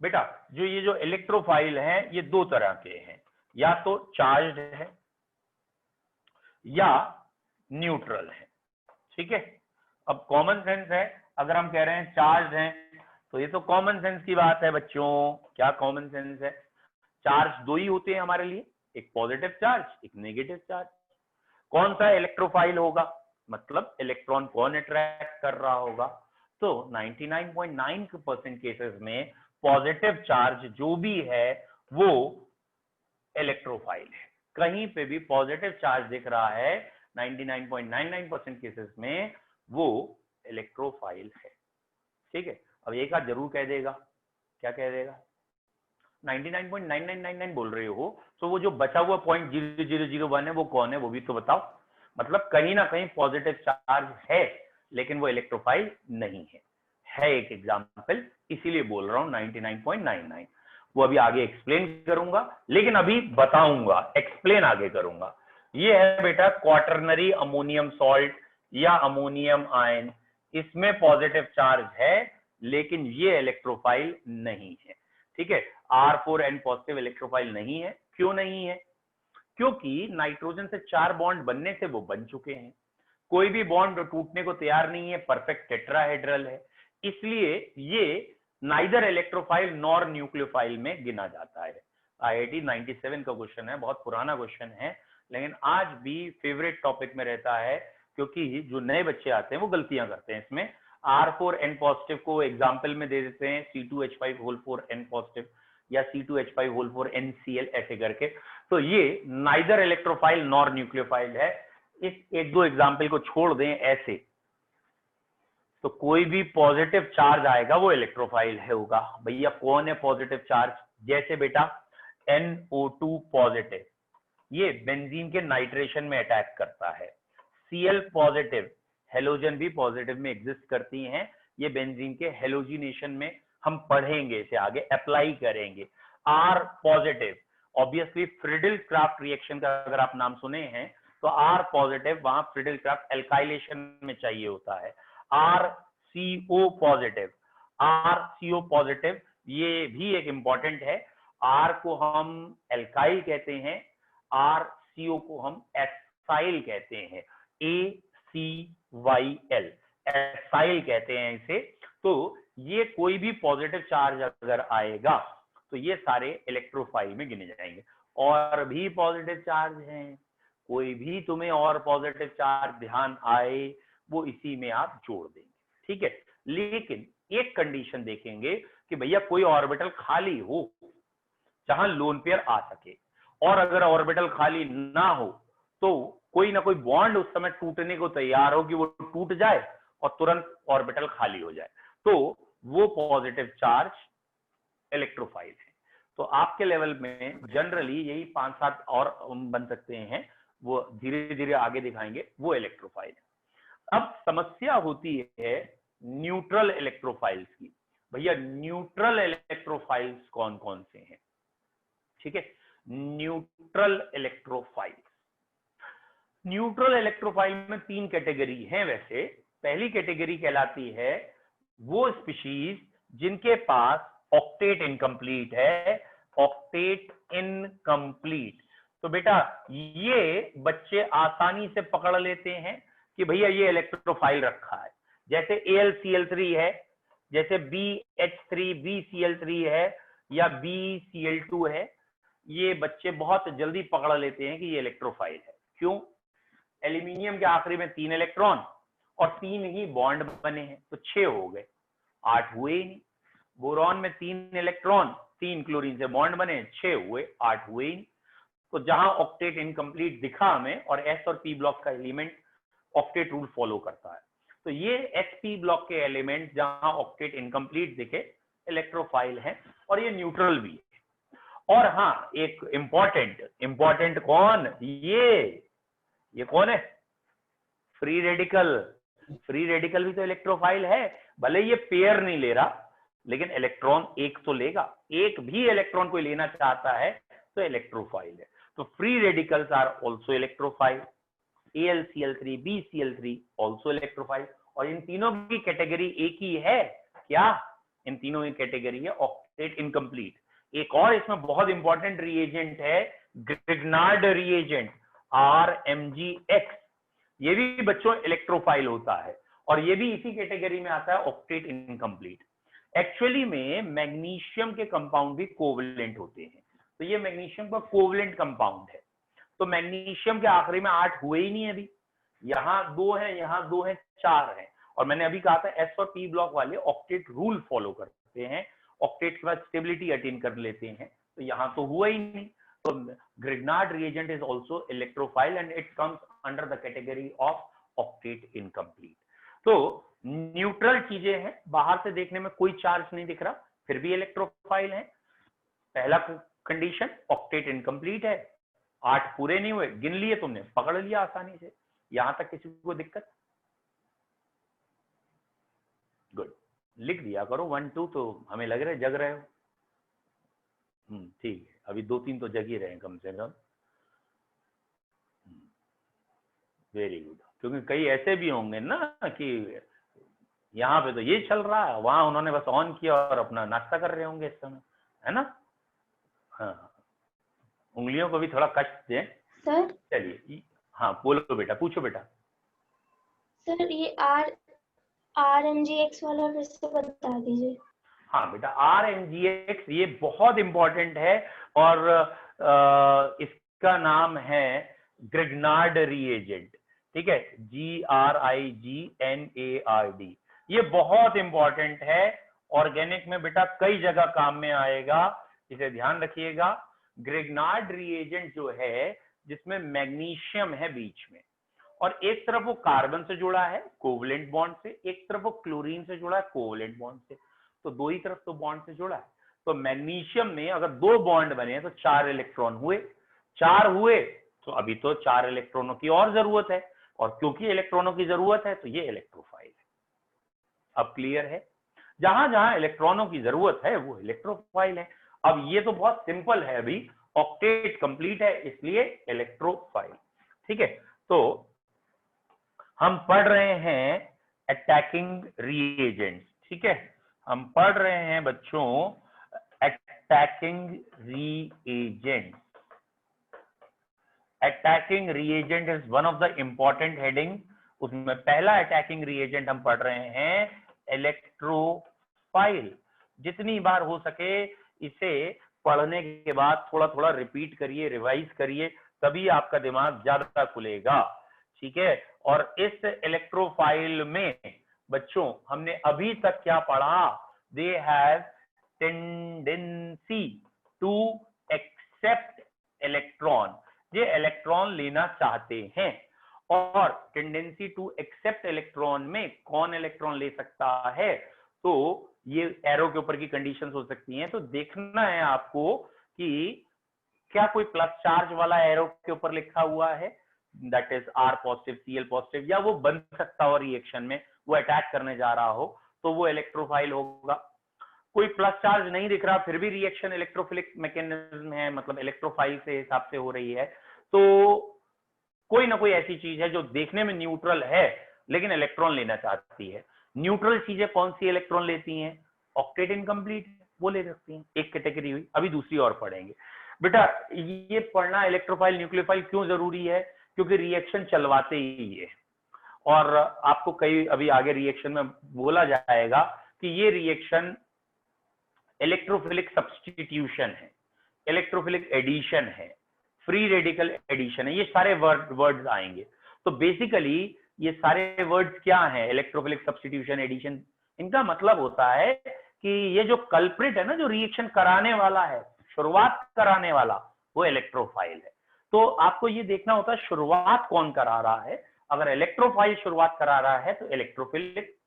बेटा, ये जो इलेक्ट्रोफाइल है ये 2 तरह के हैं, या तो चार्ज्ड है या न्यूट्रल है, ठीक है। अब कॉमन सेंस है, अगर हम कह रहे हैं चार्ज हैं तो ये तो कॉमन सेंस की बात है बच्चों। क्या कॉमन सेंस है? चार्ज 2 ही होते हैं हमारे लिए, एक पॉजिटिव चार्ज, एक नेगेटिव चार्ज। कौन सा इलेक्ट्रोफाइल होगा? मतलब इलेक्ट्रॉन कौन अट्रैक्ट कर रहा होगा? तो 99.9% केसेस में पॉजिटिव चार्ज जो भी है वो इलेक्ट्रोफाइल है। कहीं पे भी पॉजिटिव चार्ज दिख रहा है 99.99% केसेस में वो इलेक्ट्रोफाइल है। ठीक है, अब एक आध जरूर कह देगा, क्या कह देगा? 99.9999 बोल रहे हो तो वो जो बचा हुआ 0.0001 है वो कौन है, वो भी तो बताओ। मतलब कहीं ना कहीं पॉजिटिव चार्ज है लेकिन वो इलेक्ट्रोफाइल नहीं है एक एग्जाम्पल, इसीलिए बोल रहा हूं 99.99। वो अभी आगे एक्सप्लेन करूंगा, लेकिन अभी बताऊंगा, एक्सप्लेन आगे करूंगा। ये है बेटा क्वाटरनरी अमोनियम सॉल्ट या अमोनियम आयन, इसमें पॉजिटिव चार्ज है लेकिन ये इलेक्ट्रोफाइल नहीं है। ठीक है, R4N पॉजिटिव इलेक्ट्रोफाइल नहीं है। क्यों नहीं है? क्योंकि नाइट्रोजन से 4 बॉन्ड बनने से वो बन चुके हैं, कोई भी बॉन्ड टूटने को तैयार नहीं है, परफेक्ट टेट्राहेड्रल है, इसलिए ये नाइदर इलेक्ट्रोफाइल नॉर न्यूक्लियोफाइल में गिना जाता है। IIT 97 का क्वेश्चन है, बहुत पुराना क्वेश्चन है, लेकिन आज भी फेवरेट टॉपिक में रहता है क्योंकि जो नए बच्चे आते हैं वो गलतियां करते हैं इसमें। R4N पॉजिटिव को एग्जाम्पल में दे देते हैं C2H5 पॉजिटिव या C2H5 NCl ऐसे करके, तो ये नाइदर इलेक्ट्रोफाइल नॉर न्यूक्लियोफाइल है। इस एक दो एग्जाम्पल को छोड़ दें ऐसे, तो कोई भी पॉजिटिव चार्ज आएगा वो इलेक्ट्रोफाइल है होगा। भैया कौन है पॉजिटिव चार्ज? जैसे बेटा NO2 पॉजिटिव, ये बेंजीन के नाइट्रेशन में अटैक करता है। Cl पॉजिटिव, हेलोजन भी पॉजिटिव में एग्जिस्ट करती हैं, ये बेंजीन के हेलोजिनेशन में हम पढ़ेंगे, इसे आगे अप्लाई करेंगे। R positive, obviously Friedel Crafts reaction का अगर आप नाम सुने हैं तो R पॉजिटिव वहां फ्रिडल क्राफ्ट एल्काइलेशन में चाहिए होता है। RCO पॉजिटिव, RCO पॉजिटिव ये भी एक इंपॉर्टेंट है। R को हम एल्काइल कहते हैं, RCO को हम एसाइल कहते हैं, ACYL एसाइल कहते हैं इसे। तो ये कोई भी पॉजिटिव चार्ज अगर आएगा तो ये सारे इलेक्ट्रोफाइल में गिने जाएंगे। और भी पॉजिटिव चार्ज हैं, कोई भी तुम्हें और पॉजिटिव चार्ज ध्यान आए वो इसी में आप जोड़ देंगे। ठीक है, लेकिन एक कंडीशन देखेंगे कि भैया कोई ऑर्बिटल खाली हो जहां लोन पेयर आ सके, और अगर ऑर्बिटल खाली ना हो तो कोई ना कोई बॉन्ड उस समय टूटने को तैयार हो कि वो टूट जाए और तुरंत ऑर्बिटल खाली हो जाए, तो वो पॉजिटिव चार्ज इलेक्ट्रोफाइल है। तो आपके लेवल में जनरली यही 5-7 और बन सकते हैं, वो धीरे धीरे आगे दिखाएंगे, वो इलेक्ट्रोफाइल है। अब समस्या होती है न्यूट्रल इलेक्ट्रोफाइल्स की। भैया न्यूट्रल इलेक्ट्रोफाइल्स कौन कौन से हैं? ठीक है, न्यूट्रल इलेक्ट्रोफाइल्स, न्यूट्रल इलेक्ट्रोफाइल में 3 कैटेगरी हैं वैसे। पहली कैटेगरी कहलाती है वो स्पीशीज जिनके पास ऑक्टेट इनकम्प्लीट है, ऑक्टेट इनकम्प्लीट। तो बेटा ये बच्चे आसानी से पकड़ लेते हैं कि भैया ये इलेक्ट्रोफाइल रखा है, जैसे AlCl3 है, जैसे BH3 BCl3 है या BCl2 है, ये बच्चे बहुत जल्दी पकड़ लेते हैं कि ये इलेक्ट्रोफाइल है। क्यों? एल्यूमिनियम के आखिरी में 3 इलेक्ट्रॉन और 3 ही बॉन्ड बने हैं, तो 6 हो गए, 8 हुए ही नहीं। बोरॉन में 3 इलेक्ट्रॉन, 3 क्लोरीन से बॉन्ड बने, 6 हुए, 8 हुए ही नहीं। तो जहां ऑक्टेट इनकम्प्लीट दिखा हमें, और S और P ब्लॉक का एलिमेंट ऑक्टेट रूल फॉलो करता है, तो ये SP ब्लॉक के एलिमेंट जहां ऑक्टेट इनकम्प्लीट दिखे इलेक्ट्रोफाइल है, और ये न्यूट्रल भी है। और हाँ, एक इंपॉर्टेंट कौन? ये कौन है? Free radical. फ्री रेडिकल भी तो इलेक्ट्रोफाइल है, भले ये पेयर नहीं ले रहा लेकिन इलेक्ट्रॉन एक तो लेगा, एक भी इलेक्ट्रॉन कोई लेना चाहता है तो इलेक्ट्रोफाइल है। तो free radicals are also electrophile, AlCl3 BCl3 also electrophile. और इन तीनों की कैटेगरी एक ही है क्या? इन तीनों की कैटेगरी है ऑक्टेट इनकम्प्लीट। एक और इसमें बहुत इंपॉर्टेंट रिएजेंट है ग्रिग्नार्ड रिएजेंट, RMgX, ये भी बच्चों इलेक्ट्रोफाइल होता है और ये भी इसी कैटेगरी में आता है ऑक्टेट इनकम्प्लीट। एक्चुअली में मैग्नीशियम के कंपाउंड भी कोवलेंट होते हैं, तो ये मैग्नीशियम का कोवलेंट कंपाउंड है। तो मैग्नीशियम के आखिरी में 8 हुए ही नहीं अभी, यहाँ 2 है, यहाँ 2 है, 4 है। और मैंने अभी कहा था S और P ब्लॉक वाले ऑक्टेट रूल फॉलो करते हैं, ऑक्टेट के बाद स्टेबिलिटी अटेन कर लेते हैं, तो यहाँ तो हुआ ही नहीं। तो Grignard reagent is also electrophile and it comes under the category of octet incomplete. तो न्यूट्रल चीजें हैं, बाहर से देखने में कोई चार्ज नहीं दिख रहा, फिर भी इलेक्ट्रोफाइल है। पहला कंडीशन ऑक्टेट इनकम्प्लीट है, 8 पूरे नहीं हुए, गिन लिए तुमने, पकड़ लिया आसानी से, यहां तक किसी को दिक्कत? गुड, लिख दिया करो 1 2, तो हमें लग रहा है जग रहे हो। ठीक है, अभी 2 3 तो जग ही रहे हैं कम से कम। वेरी गुड, क्योंकि कई ऐसे भी होंगे ना कि यहाँ पे तो ये चल रहा है, वहां उन्होंने बस ऑन किया और अपना नाश्ता कर रहे होंगे इस समय, है ना? हाँ, उंगलियों को भी थोड़ा कष्ट दें सर। चलिए, हाँ बोलो बेटा, पूछो बेटा। सर ये RMGX वाला फिर से बता दीजिए। हाँ बेटा, RMGX ये बहुत इंपॉर्टेंट है, और इसका नाम है ग्रिग्नार्ड रिएजेंट, ठीक है, GRIGNARD। ये बहुत इंपॉर्टेंट है, ऑर्गेनिक में बेटा कई जगह काम में आएगा, इसे ध्यान रखिएगा। ग्रिग्नार्ड रिएजेंट जो है, जिसमें मैग्नीशियम है बीच में, और एक तरफ वो कार्बन से जुड़ा है कोवलेंट बॉन्ड से, एक तरफ वो क्लोरीन से जुड़ा है कोवलेंट बॉन्ड से, तो दो ही तरफ तो बॉन्ड से जुड़ा है। तो मैग्नीशियम में अगर 2 बॉन्ड बने तो 4 इलेक्ट्रॉन हुए, 4 हुए तो अभी तो 4 इलेक्ट्रॉनों की और जरूरत है, और क्योंकि इलेक्ट्रॉनों की जरूरत है तो ये इलेक्ट्रोफाइल है। अब क्लियर है? जहां जहां इलेक्ट्रॉनों की जरूरत है वो इलेक्ट्रोफाइल है। अब ये तो बहुत सिंपल है, अभी ऑक्टेट कंप्लीट है इसलिए इलेक्ट्रोफाइल, ठीक है। तो हम पढ़ रहे हैं अटैकिंग रिएजेंट्स, ठीक है, हम पढ़ रहे हैं बच्चों attacking reagents. Attacking reagent is one of the important heading, उसमें पहला अटैकिंग रिएजेंट हम पढ़ रहे हैं इलेक्ट्रोफाइल। जितनी बार हो सके इसे पढ़ने के बाद थोड़ा थोड़ा रिपीट करिए, रिवाइज करिए, तभी आपका दिमाग ज्यादा खुलेगा, ठीक है। और इस इलेक्ट्रोफाइल में बच्चों हमने अभी तक क्या पढ़ा? They have tendency to accept electron, ये इलेक्ट्रॉन लेना चाहते हैं, और टेंडेंसी टू एक्सेप्ट इलेक्ट्रॉन में कौन इलेक्ट्रॉन ले सकता है? तो ये एरो के ऊपर की कंडीशंस हो सकती हैं, तो देखना है आपको कि क्या कोई प्लस चार्ज वाला एरो के ऊपर लिखा हुआ है, that is R positive Cl positive, या वो बन सकता हो रिएक्शन में, वो अटैक करने जा रहा हो तो वो इलेक्ट्रोफाइल होगा। कोई प्लस चार्ज नहीं दिख रहा, फिर भी रिएक्शन इलेक्ट्रोफिलिक मैकेनिज्म है, मतलब इलेक्ट्रोफाइल से हिसाब से हो रही है, तो कोई ना कोई ऐसी चीज है जो देखने में न्यूट्रल है लेकिन इलेक्ट्रॉन लेना चाहती है। न्यूट्रल चीजें कौन सी इलेक्ट्रॉन लेती हैं? ऑक्टेट इनकम्प्लीट, वो ले सकती हैं, एक कैटेगरी हुई। अभी दूसरी और पढ़ेंगे बेटा। ये पढ़ना इलेक्ट्रोफाइल न्यूक्लियोफाइल क्यों जरूरी है? क्योंकि रिएक्शन चलवाते ही है, और आपको कई अभी आगे रिएक्शन में बोला जाएगा कि ये रिएक्शन इलेक्ट्रोफिलिक सब्स्टिट्यूशन है, इलेक्ट्रोफिलिक एडिशन है, फ्री रेडिकल एडिशन है, ये सारे वर्ड्स आएंगे। तो बेसिकली ये सारे वर्ड्स क्या हैं? इलेक्ट्रोफिलिक सब्स्टिट्यूशन, एडिशन, इनका मतलब होता है कि ये जो कल्प्रिट है ना, जो रिएक्शन कराने वाला है, शुरुआत कराने वाला, वो इलेक्ट्रोफाइल है। तो आपको ये देखना होता है शुरुआत कौन करा रहा है। अगर इलेक्ट्रोफाइल शुरुआत करा रहा है तो इलेक्ट्रोफिलिक,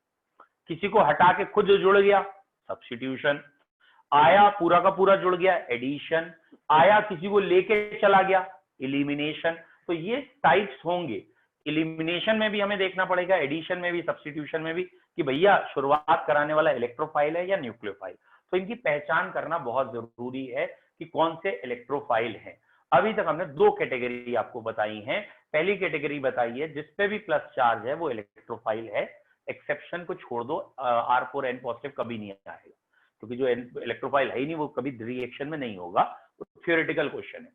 किसी को हटा के खुद जुड़ गया सब्स्टिट्यूशन, आया पूरा का पूरा जुड़ गया एडिशन, आया किसी को लेके चला गया इलिमिनेशन। तो ये टाइप्स होंगे। इलिमिनेशन में भी हमें देखना पड़ेगा, एडिशन में भी, सब्स्टिट्यूशन में भी, कि भैया शुरुआत कराने वाला इलेक्ट्रोफाइल है या न्यूक्लियोफाइल। तो इनकी पहचान करना बहुत जरूरी है कि कौन से इलेक्ट्रोफाइल हैं। अभी तक हमने 2 कैटेगरी आपको बताई हैं। पहली कैटेगरी बताई है जिसपे भी प्लस चार्ज है वो इलेक्ट्रोफाइल है, एक्सेप्शन को छोड़ दो, R4N पॉजिटिव कभी नहीं आएगा, क्योंकि जो इलेक्ट्रोफाइल है ही नहीं वो कभी रिएक्शन में नहीं होगा, थ्योरेटिकल क्वेश्चन है।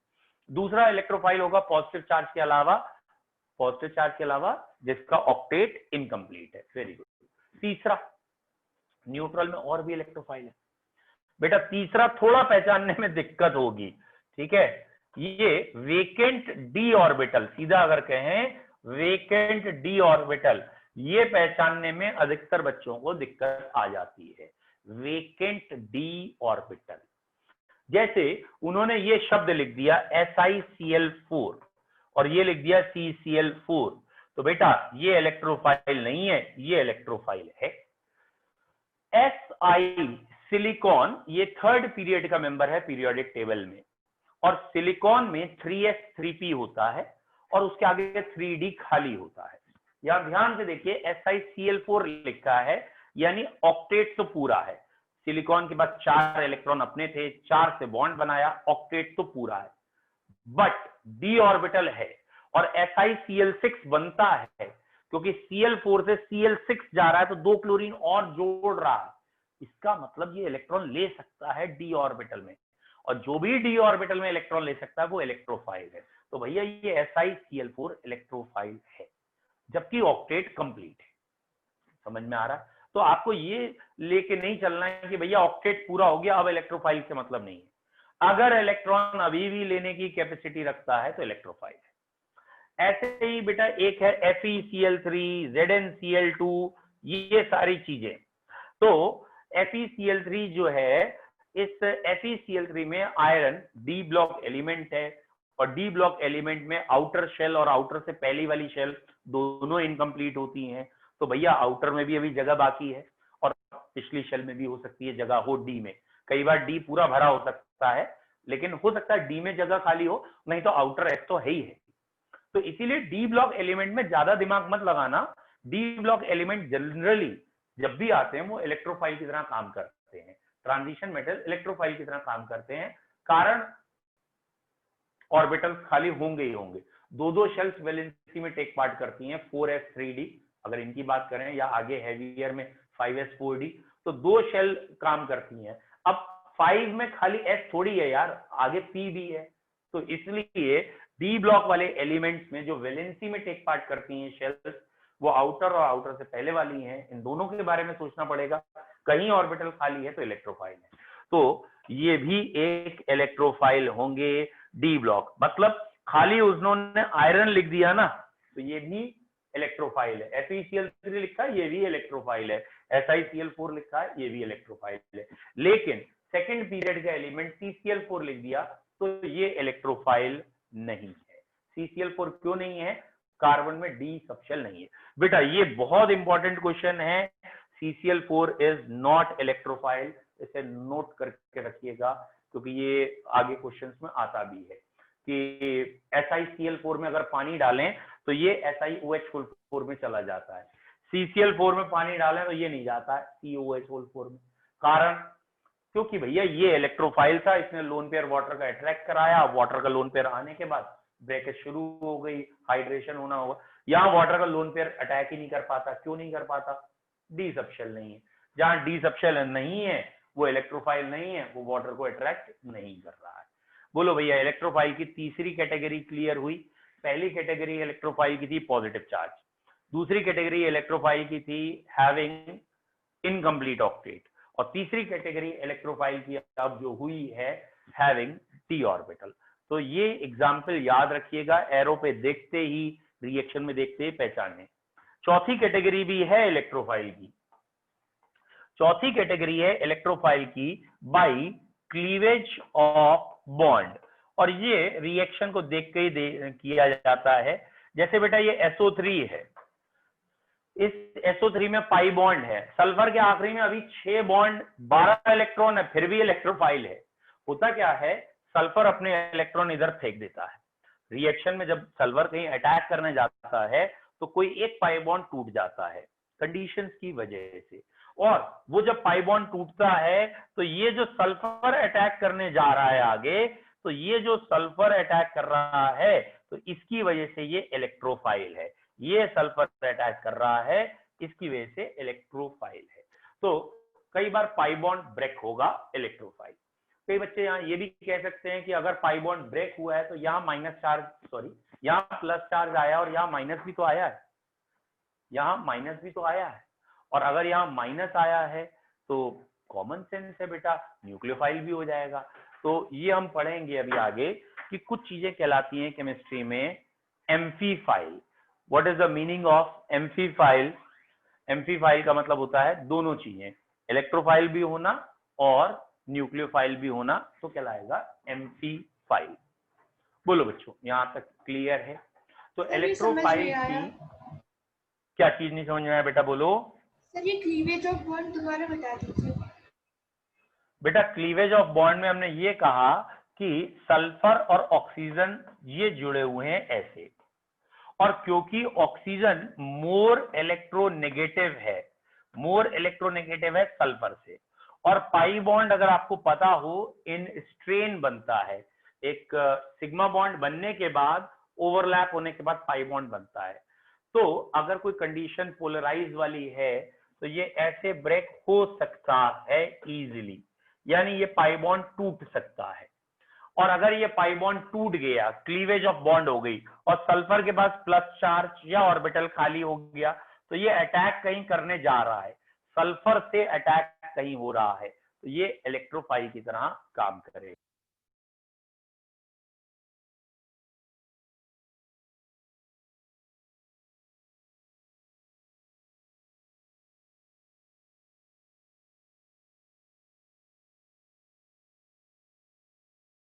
दूसरा इलेक्ट्रोफाइल होगा पॉजिटिव चार्ज के अलावा जिसका ऑक्टेट इनकम्प्लीट है। Very good. तीसरा, न्यूट्रल में और भी इलेक्ट्रोफाइल है बेटा। तीसरा थोड़ा पहचानने में दिक्कत होगी, ठीक है। ये वेकेंट डी ऑर्बिटल, सीधा अगर कहें वेकेंट डी ऑर्बिटल, ये पहचानने में अधिकतर बच्चों को दिक्कत आ जाती है। वेकेंट डी ऑर्बिटल, जैसे उन्होंने ये शब्द लिख दिया SiCl4, और ये लिख दिया CCl4, तो बेटा ये इलेक्ट्रोफाइल नहीं है, ये इलेक्ट्रोफाइल है। Si सिलिकॉन, ये थर्ड पीरियड का मेंबर है पीरियोडिक टेबल में, और सिलिकॉन में 3s3p होता है और उसके आगे 3d खाली होता है। यहां ध्यान से देखिए SiCl4 लिखा है, यानी ऑक्टेट तो पूरा है। सिलिकॉन के बाद 4 इलेक्ट्रॉन अपने थे, 4 से बॉन्ड बनाया, ऑक्टेट तो पूरा है, बट d ऑर्बिटल है और SiCl6 बनता है क्योंकि Cl4 से Cl6 जा रहा है तो 2 क्लोरीन और जोड़ रहा है। इसका मतलब ये इलेक्ट्रॉन ले सकता है d ऑर्बिटल में, और जो भी d ऑर्बिटल में इलेक्ट्रॉन ले सकता है वो इलेक्ट्रोफाइल है। तो भैया ये SiCl4 इलेक्ट्रोफाइल है, जबकि ऑक्टेट कंप्लीट है। समझ में आ रहा है? तो आपको ये लेके नहीं चलना है कि भैया ऑक्टेट पूरा हो गया अब इलेक्ट्रोफाइल से मतलब नहीं है। अगर इलेक्ट्रॉन अभी भी लेने की कैपेसिटी रखता है तो इलेक्ट्रोफाइल है। ऐसे ही बेटा एक है FeCl3, ZnCl2, ये सारी चीजें। तो FeCl3 जो है, इस FeCl3 में आयरन डी ब्लॉक एलिमेंट है, और डी ब्लॉक एलिमेंट में आउटर शेल और आउटर से पहली वाली शेल दोनों इनकम्प्लीट होती हैं। तो भैया आउटर में भी अभी जगह बाकी है, और पिछली शेल में भी हो सकती है जगह हो डी में। कई बार डी पूरा भरा हो सकता है, लेकिन हो सकता है डी में जगह खाली हो, नहीं तो आउटर एस तो है ही है। तो इसीलिए डी ब्लॉक एलिमेंट में ज्यादा दिमाग मत लगाना। डी ब्लॉक एलिमेंट जनरली जब भी आते हैं वो इलेक्ट्रोफाइल की तरह काम करते हैं, ट्रांजिशन मेटल इलेक्ट्रोफाइल की तरह काम करते हैं, कारण ऑर्बिटल्स खाली होंगे ही होंगे। 2 शेल्स वैलेंसी में टेक पार्ट करती हैं, 4s3d अगर इनकी बात करें, या आगे हैवियर में 5s4d, तो 2 शेल काम करती हैं। अब 5 में खाली s थोड़ी है यार, आगे p भी है। तो इसलिए डी ब्लॉक वाले एलिमेंट्स में जो वैलेंसी में टेक पार्ट करती हैं शेल्स, वो आउटर और आउटर से पहले वाली हैं। इन दोनों के बारे में सोचना पड़ेगा, कहीं ऑर्बिटल खाली है तो इलेक्ट्रोफाइल है। तो ये भी एक इलेक्ट्रोफाइल होंगे डी ब्लॉक, मतलब खाली उन्होंने आयरन लिख दिया ना, तो ये भी इलेक्ट्रोफाइल है। FeCl3 लिखा है, ये भी इलेक्ट्रोफाइल है। SiCl4 लिखा है, ये भी इलेक्ट्रोफाइल है। लेकिन सेकेंड पीरियड का एलिमेंट CCl4 लिख दिया तो ये इलेक्ट्रोफाइल नहीं है। CCl4 क्यों नहीं है? कार्बन में डी सबशेल नहीं है। बेटा ये बहुत इंपॉर्टेंट क्वेश्चन है, CCl4 इज नॉट इलेक्ट्रोफाइल, इसे नोट करके रखिएगा क्योंकि ये आगे क्वेश्चंस में आता भी है कि SiCl4 में अगर पानी डालें तो ये SiOH4 में चला जाता है, CCl4 में पानी डालें तो ये नहीं जाता है COH4 में। कारण क्योंकि भैया ये इलेक्ट्रोफाइल था, इसने लोन पेयर वाटर का अट्रैक्ट कराया, वाटर का लोन पेयर आने के बाद ब्रेकेज शुरू हो गई, हाइड्रेशन होना होगा। यहाँ वाटर का लोन पेयर अटैक ही नहीं कर पाता। क्यों नहीं कर पाता? डी सबशेल नहीं है। जहां डी सबशेल नहीं है वो इलेक्ट्रोफाइल नहीं है, वो वाटर को अट्रैक्ट नहीं कर रहा है। बोलो भैया इलेक्ट्रोफाइल की तीसरी कैटेगरी क्लियर हुई। पहली कैटेगरी इलेक्ट्रोफाइल की थी पॉजिटिव चार्ज, दूसरी कैटेगरी इलेक्ट्रोफाइल की थी हैविंग इनकम्प्लीट ऑक्टेट, और तीसरी कैटेगरी इलेक्ट्रोफाइल की अब जो हुई है हैविंग डी ऑर्बिटल। तो ये एग्जाम्पल याद रखिएगा, एरो पे देखते ही, रिएक्शन में देखते ही पहचाने। चौथी कैटेगरी भी है इलेक्ट्रोफाइल की, चौथी कैटेगरी है इलेक्ट्रोफाइल की बाई क्लीवेज ऑफ बॉन्ड, और ये रिएक्शन को देख के ही किया जाता है। जैसे बेटा ये SO3 है, इस SO3 में पाई बॉन्ड है, सल्फर के आखिरी में अभी 6 बॉन्ड 12 इलेक्ट्रॉन है, फिर भी इलेक्ट्रोफाइल है। होता क्या है, सल्फर अपने इलेक्ट्रॉन इधर फेंक देता है। रिएक्शन में जब सल्फर कहीं अटैक करने जाता है तो कोई एक पाई बॉन्ड टूट जाता है कंडीशंस की वजह से, और वो जब पाई बॉन्ड टूटता है तो ये जो सल्फर अटैक करने जा रहा है आगे, तो ये जो सल्फर अटैक कर रहा है तो इसकी वजह से ये इलेक्ट्रोफाइल है। ये सल्फर अटैक कर रहा है, इसकी वजह से इलेक्ट्रोफाइल है। तो कई बार पाई बॉन्ड ब्रेक होगा, इलेक्ट्रोफाइल। कई बच्चे यहाँ ये भी कह सकते हैं कि अगर पाई बॉन्ड ब्रेक हुआ है तो यहाँ माइनस चार्ज, सॉरी यहाँ प्लस चार्ज आया और यहाँ माइनस भी तो आया है, यहाँ माइनस भी तो आया है, और अगर यहाँ माइनस आया है तो कॉमन सेंस है बेटा न्यूक्लियोफाइल भी हो जाएगा। तो ये हम पढ़ेंगे अभी आगे कि कुछ चीजें कहलाती हैं केमिस्ट्री में amphiphile. What is the meaning of amphiphile? Amphiphile का मतलब होता है दोनों चीजें, इलेक्ट्रोफाइल भी होना और न्यूक्लियोफाइल भी होना, तो कहलाएगा एम्फीफाइल। बोलो बच्चों, यहां तक क्लियर है? तो सर, ये समझ इलेक्ट्रोफाइल नहीं आया। की क्या चीज नहीं समझ में आया बेटा, बोलो। सर, ये क्लीवेज ऑफ बॉन्ड दोबारा बता दीजिए। बेटा क्लीवेज ऑफ बॉन्ड में हमने ये कहा कि सल्फर और ऑक्सीजन ये जुड़े हुए हैं ऐसे, और क्योंकि ऑक्सीजन मोर इलेक्ट्रोनेगेटिव है सल्फर से, और पाई बॉन्ड अगर आपको पता हो इन स्ट्रेन बनता है, एक सिग्मा बॉन्ड बनने के बाद ओवरलैप होने के बाद पाई बॉन्ड बनता है। तो अगर कोई कंडीशन पोलराइज वाली है तो ये ऐसे ब्रेक हो सकता है इजीली, यानी ये पाई बॉन्ड टूट सकता है। और अगर ये पाई बॉन्ड टूट गया, क्लीवेज ऑफ बॉन्ड हो गई और सल्फर के पास प्लस चार्ज या ऑर्बिटल खाली हो गया, तो ये अटैक कहीं करने जा रहा है, सल्फर से अटैक कहीं हो रहा है, तो ये इलेक्ट्रोफाइल की तरह काम करेगा।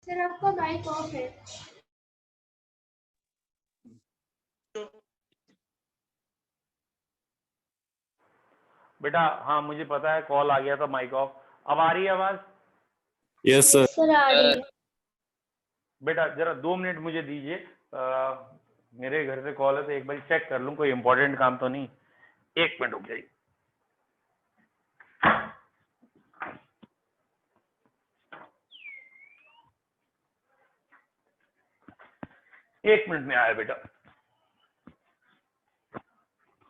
सर, आपका माइक ऑफ है। बेटा हाँ मुझे पता है, कॉल आ गया था, माइक ऑफ। अब आ रही है आवाज? Yes sir. सर आ रही है। बेटा जरा 2 मिनट मुझे दीजिए, मेरे घर से कॉल है तो एक बार चेक कर लूं कोई इंपॉर्टेंट काम तो नहीं। 1 मिनट रुक जाइए। एक मिनट में आया बेटा।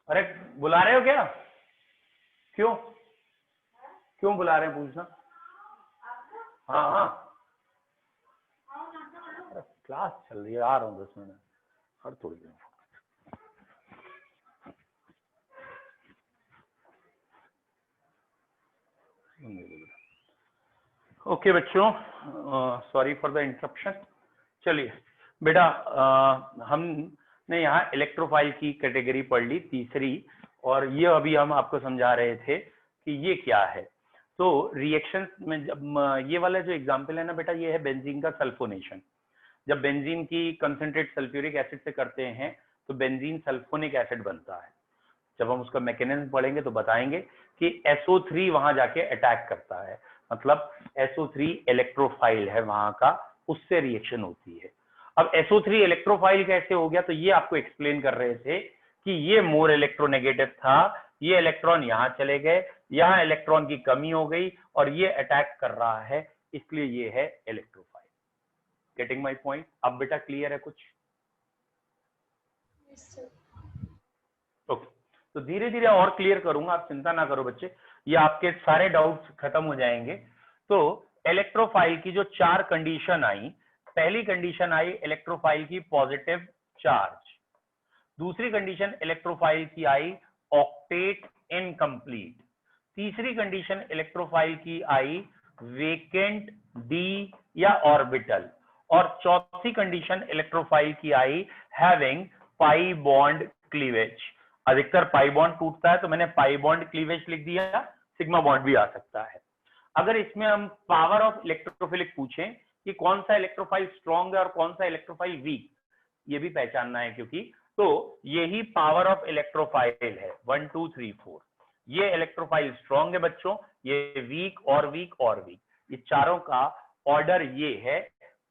अरे बुला रहे हो क्या? क्यों क्यों बुला रहे हैं पूछना? हाँ हाँ क्लास चल रही है, आ रहा हूँ 10 मिनट, हर थोड़ी देर। ओके बच्चों, सॉरी फॉर द इंटरप्शन। चलिए बेटा, हमने यहाँ इलेक्ट्रोफाइल की कैटेगरी पढ़ ली, तीसरी, और ये अभी हम आपको समझा रहे थे कि ये क्या है। तो रिएक्शन में जब ये वाला जो एग्जाम्पल है ना बेटा, ये है बेंजीन का सल्फोनेशन। जब बेंजीन की कंसंट्रेट सल्फ्यूरिक एसिड से करते हैं तो बेंजीन सल्फोनिक एसिड बनता है। जब हम उसका मैकेनिज्म पढ़ेंगे तो बताएंगे कि SO3 वहां जाके अटैक करता है, मतलब SO3 इलेक्ट्रोफाइल है वहां का, उससे रिएक्शन होती है। अब SO3 इलेक्ट्रोफाइल कैसे हो गया, तो ये आपको एक्सप्लेन कर रहे थे कि ये मोर इलेक्ट्रोनेगेटिव था, ये इलेक्ट्रॉन यहाँ चले गए, यहाँ इलेक्ट्रॉन की कमी हो गई और ये अटैक कर रहा है, इसलिए ये है इलेक्ट्रोफाइल। Getting my point? अब बेटा क्लियर है कुछ? ओके, तो धीरे धीरे और क्लियर करूंगा, आप चिंता ना करो बच्चे, ये आपके सारे डाउट्स खत्म हो जाएंगे। तो इलेक्ट्रोफाइल की जो 4 कंडीशन आई, पहली कंडीशन आई इलेक्ट्रोफाइल की पॉजिटिव चार्ज, दूसरी कंडीशन इलेक्ट्रोफाइल की आई ऑक्टेट इनकम्प्लीट, तीसरी कंडीशन इलेक्ट्रोफाइल की आई वेकेंट डी या ऑर्बिटल, और चौथी कंडीशन इलेक्ट्रोफाइल की I having pi bond cleavage. अधिकतर पाई बॉन्ड टूटता है तो मैंने पाई बॉन्ड क्लीवेज लिख दिया, सिग्मा बॉन्ड भी आ सकता है। अगर इसमें हम पावर ऑफ इलेक्ट्रोफिलिक पूछें कि कौन सा इलेक्ट्रोफाइल स्ट्रॉन्ग है और कौन सा इलेक्ट्रोफाइल वीक, ये भी पहचानना है, क्योंकि तो यही पावर ऑफ इलेक्ट्रोफाइल है 1 2 3 4। ये इलेक्ट्रोफाइल स्ट्रॉन्ग है बच्चों, ये वीक और वीक और वीक, ये चारों का ऑर्डर ये है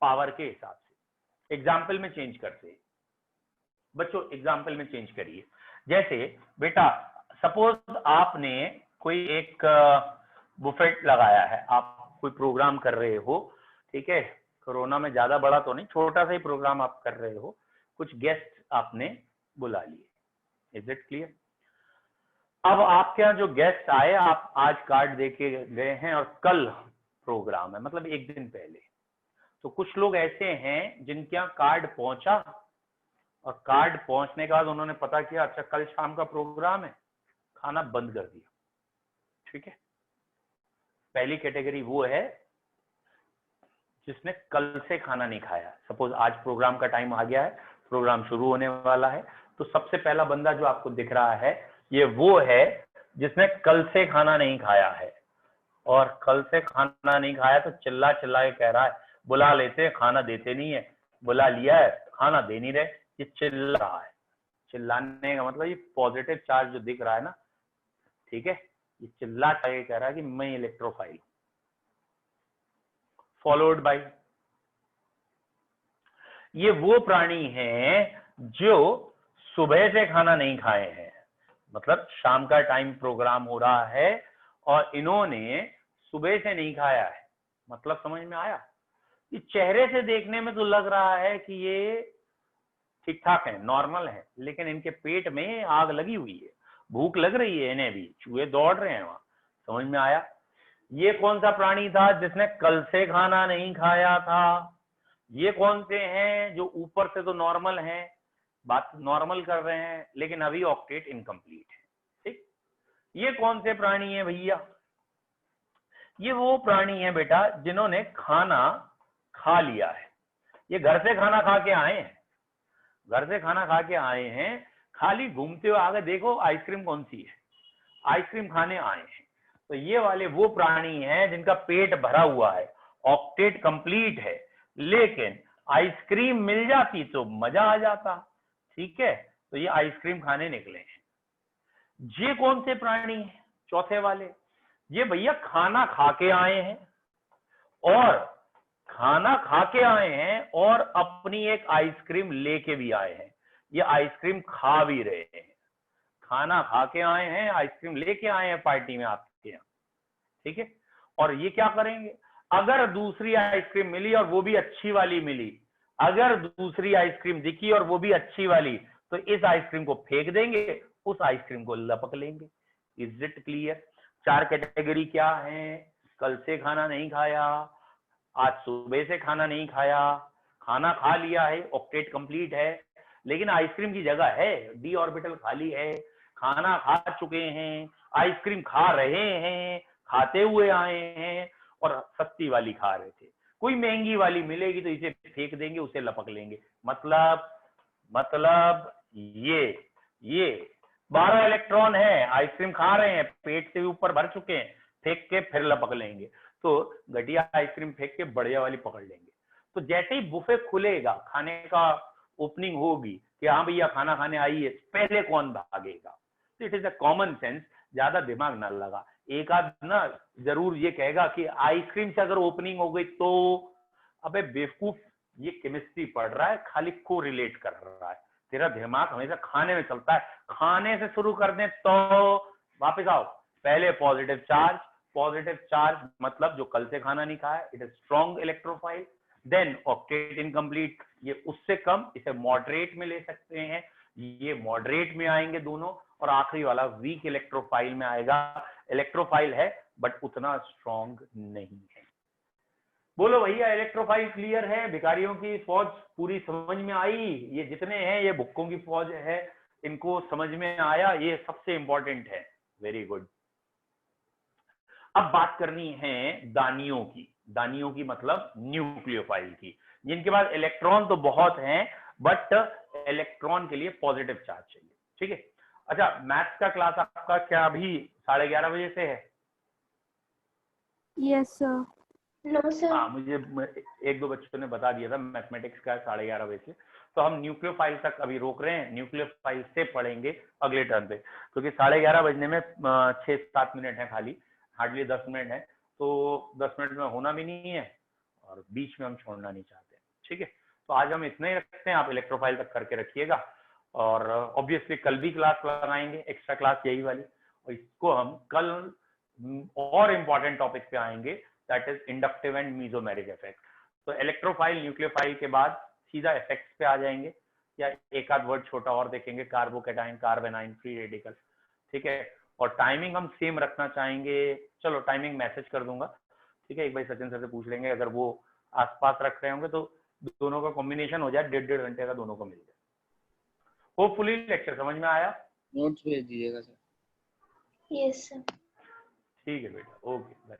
पावर के हिसाब से। एग्जाम्पल में चेंज करते बच्चों, एग्जाम्पल में चेंज करिए। जैसे बेटा सपोज आपने कोई एक बुफेट लगाया है, आप कोई प्रोग्राम कर रहे हो, ठीक है, कोरोना में ज्यादा बड़ा तो नहीं, छोटा सा ही प्रोग्राम आप कर रहे हो, कुछ गेस्ट आपने बुला लिए। Is it clear? अब आपके यहाँ जो गेस्ट आए, आप आज कार्ड देके गए हैं और कल प्रोग्राम है, मतलब एक दिन पहले। तो कुछ लोग ऐसे हैं जिनके यहाँ कार्ड पहुंचा और कार्ड पहुंचने के बाद उन्होंने पता किया अच्छा कल शाम का प्रोग्राम है, खाना बंद कर दिया। ठीक है, पहली कैटेगरी वो है जिसने कल से खाना नहीं खाया। सपोज आज प्रोग्राम का टाइम आ गया है, प्रोग्राम शुरू होने वाला है, तो सबसे पहला बंदा जो आपको दिख रहा है ये वो है जिसने कल से खाना नहीं खाया है, और कल से खाना नहीं खाया तो चिल्ला चिल्ला के कह रहा है बुला लेते, खाना देते नहीं है, बुला लिया है, खाना दे नहीं रहे। ये चिल्ला रहा है, चिल्लाने का मतलब ये पॉजिटिव चार्ज जो दिख रहा है ना, ठीक है, ये चिल्ला ये कह रहा है कि मैं इलेक्ट्रोफाइल। फॉलोड बाय, ये वो प्राणी हैं जो सुबह से खाना नहीं खाए हैं, मतलब शाम का टाइम प्रोग्राम हो रहा है और इन्होंने सुबह से नहीं खाया है। मतलब समझ में आया? ये चेहरे से देखने में तो लग रहा है कि ये ठीक ठाक है, नॉर्मल है, लेकिन इनके पेट में आग लगी हुई है, भूख लग रही है इन्हें भी, चूहे दौड़ रहे हैं वहां। समझ में आया? ये कौन सा प्राणी था जिसने कल से खाना नहीं खाया था? ये कौन से हैं जो ऊपर से तो नॉर्मल हैं, बात नॉर्मल कर रहे हैं, लेकिन अभी ऑक्टेट इनकम्प्लीट है। ठीक, ये कौन से प्राणी है भैया? ये वो प्राणी है बेटा जिन्होंने खाना खा लिया है। ये घर से खाना खा के आए हैं, घर से खाना खा के आए हैं, खाली घूमते हुए आगे देखो आइसक्रीम कौन सी है, आइसक्रीम खाने आए हैं। तो ये वाले वो प्राणी हैं जिनका पेट भरा हुआ है, ऑक्टेट कंप्लीट है, लेकिन आइसक्रीम मिल जाती तो मजा आ जाता। ठीक है, तो ये आइसक्रीम खाने निकले हैं। ये कौन से प्राणी हैं चौथे वाले? ये भैया खाना खा के आए हैं, और खाना खा के आए हैं और अपनी एक आइसक्रीम लेके भी आए हैं। ये आइसक्रीम खा भी रहे हैं, खाना खा के आए हैं, आइसक्रीम लेके आए हैं पार्टी में आपके यहाँ। ठीक है, और ये क्या करेंगे? अगर दूसरी आइसक्रीम मिली और वो भी अच्छी वाली मिली, अगर दूसरी आइसक्रीम दिखी और वो भी अच्छी वाली, तो इस आइसक्रीम को फेंक देंगे, उस आइसक्रीम को लपक लेंगे। Is it clear? 4 कैटेगरी क्या है? कल से खाना नहीं खाया, आज सुबह से खाना नहीं खाया, खाना खा लिया है, ऑक्टेट कंप्लीट है, लेकिन आइसक्रीम की जगह है, डी ऑर्बिटल खाली है, खाना खा चुके हैं, आइसक्रीम खा रहे हैं, खाते हुए आए हैं, और सस्ती वाली खा रहे थे। कोई महंगी वाली मिलेगी तो इसे फेंक देंगे, उसे लपक लेंगे। मतलब ये 12 इलेक्ट्रॉन है, आइसक्रीम खा रहे हैं, पेट से भी ऊपर भर चुके हैं, फेंक के फिर लपक लेंगे। तो घटिया आइसक्रीम फेंक के बढ़िया वाली पकड़ लेंगे। तो जैसे ही बुफे खुलेगा, खाने का ओपनिंग होगी कि हाँ भैया खाना खाने आइए, पहले कौन भागेगा? तो it is a common sense, ज्यादा दिमाग ना लगा। एक आध ना जरूर ये कहेगा कि आइसक्रीम से अगर ओपनिंग हो गई तो, अबे बेवकूफ, ये केमिस्ट्री पढ़ रहा है, खाली को रिलेट कर रहा है, तेरा दिमाग हमेशा खाने में चलता है। खाने से शुरू कर दें तो वापस आओ, पहले पॉजिटिव चार्ज मतलब जो कल से खाना नहीं खाया, it is strong electrophile. Then octet incomplete, ये उससे कम, इसे मॉडरेट में ले सकते हैं, ये मॉडरेट में आएंगे दोनों, और आखिरी वाला वीक इलेक्ट्रोफाइल में आएगा। इलेक्ट्रोफाइल है बट उतना स्ट्रॉन्ग नहीं है। बोलो भैया, इलेक्ट्रोफाइल क्लियर है? भिखारियों की फौज पूरी समझ में आई? ये जितने हैं ये भुक्कों की फौज है, इनको समझ में आया? ये सबसे इंपॉर्टेंट है। Very good. अब बात करनी है दानियों की। दानियों की मतलब न्यूक्लियोफाइल की, जिनके पास इलेक्ट्रॉन तो बहुत हैं बट इलेक्ट्रॉन के लिए पॉजिटिव चार्ज चाहिए। ठीक है, अच्छा, मैथ्स का क्लास आपका क्या अभी 11:30 बजे से है? Yes sir. No sir. हाँ, मुझे 1-2 बच्चों ने बता दिया था मैथमेटिक्स का 11:30 बजे से। तो हम न्यूक्लियोफाइल तक अभी रोक रहे हैं, न्यूक्लियोफाइल से पढ़ेंगे अगले टर्न पे, क्योंकि 11:30 बजने में 6-7 मिनट है, खाली हार्डली 10 मिनट है, तो 10 मिनट में होना भी नहीं है और बीच में हम छोड़ना नहीं चाहते। ठीक है, तो आज हम इतना ही रखते हैं, आप इलेक्ट्रोफाइल तक करके रखिएगा, और ऑब्वियसली कल भी क्लास लगाएंगे, एक्स्ट्रा क्लास यही वाली, और इसको हम कल और इम्पोर्टेंट टॉपिक पे आएंगे, that is inductive and mesomeric effect. तो इलेक्ट्रोफाइल न्यूक्लियोफाइल के बाद सीधा इफेक्ट्स पे आ जाएंगे, या एक आध वर्ड छोटा और देखेंगे, कार्बोकैटाइन, कार्बेनाइन, फ्री रेडिकल। ठीक है, और टाइमिंग हम सेम रखना चाहेंगे, चलो टाइमिंग मैसेज कर दूंगा। ठीक है, एक बार सचिन सर से पूछ लेंगे, अगर वो आसपास रख रहे होंगे तो दोनों का कॉम्बिनेशन हो जाए, 1.5 घंटे का दोनों को मिल जाए। होपफुली लेक्चर समझ में आया? नोट्स भेज दीजिएगा सर। Yes sir. ठीक है बेटा, ओके बाय।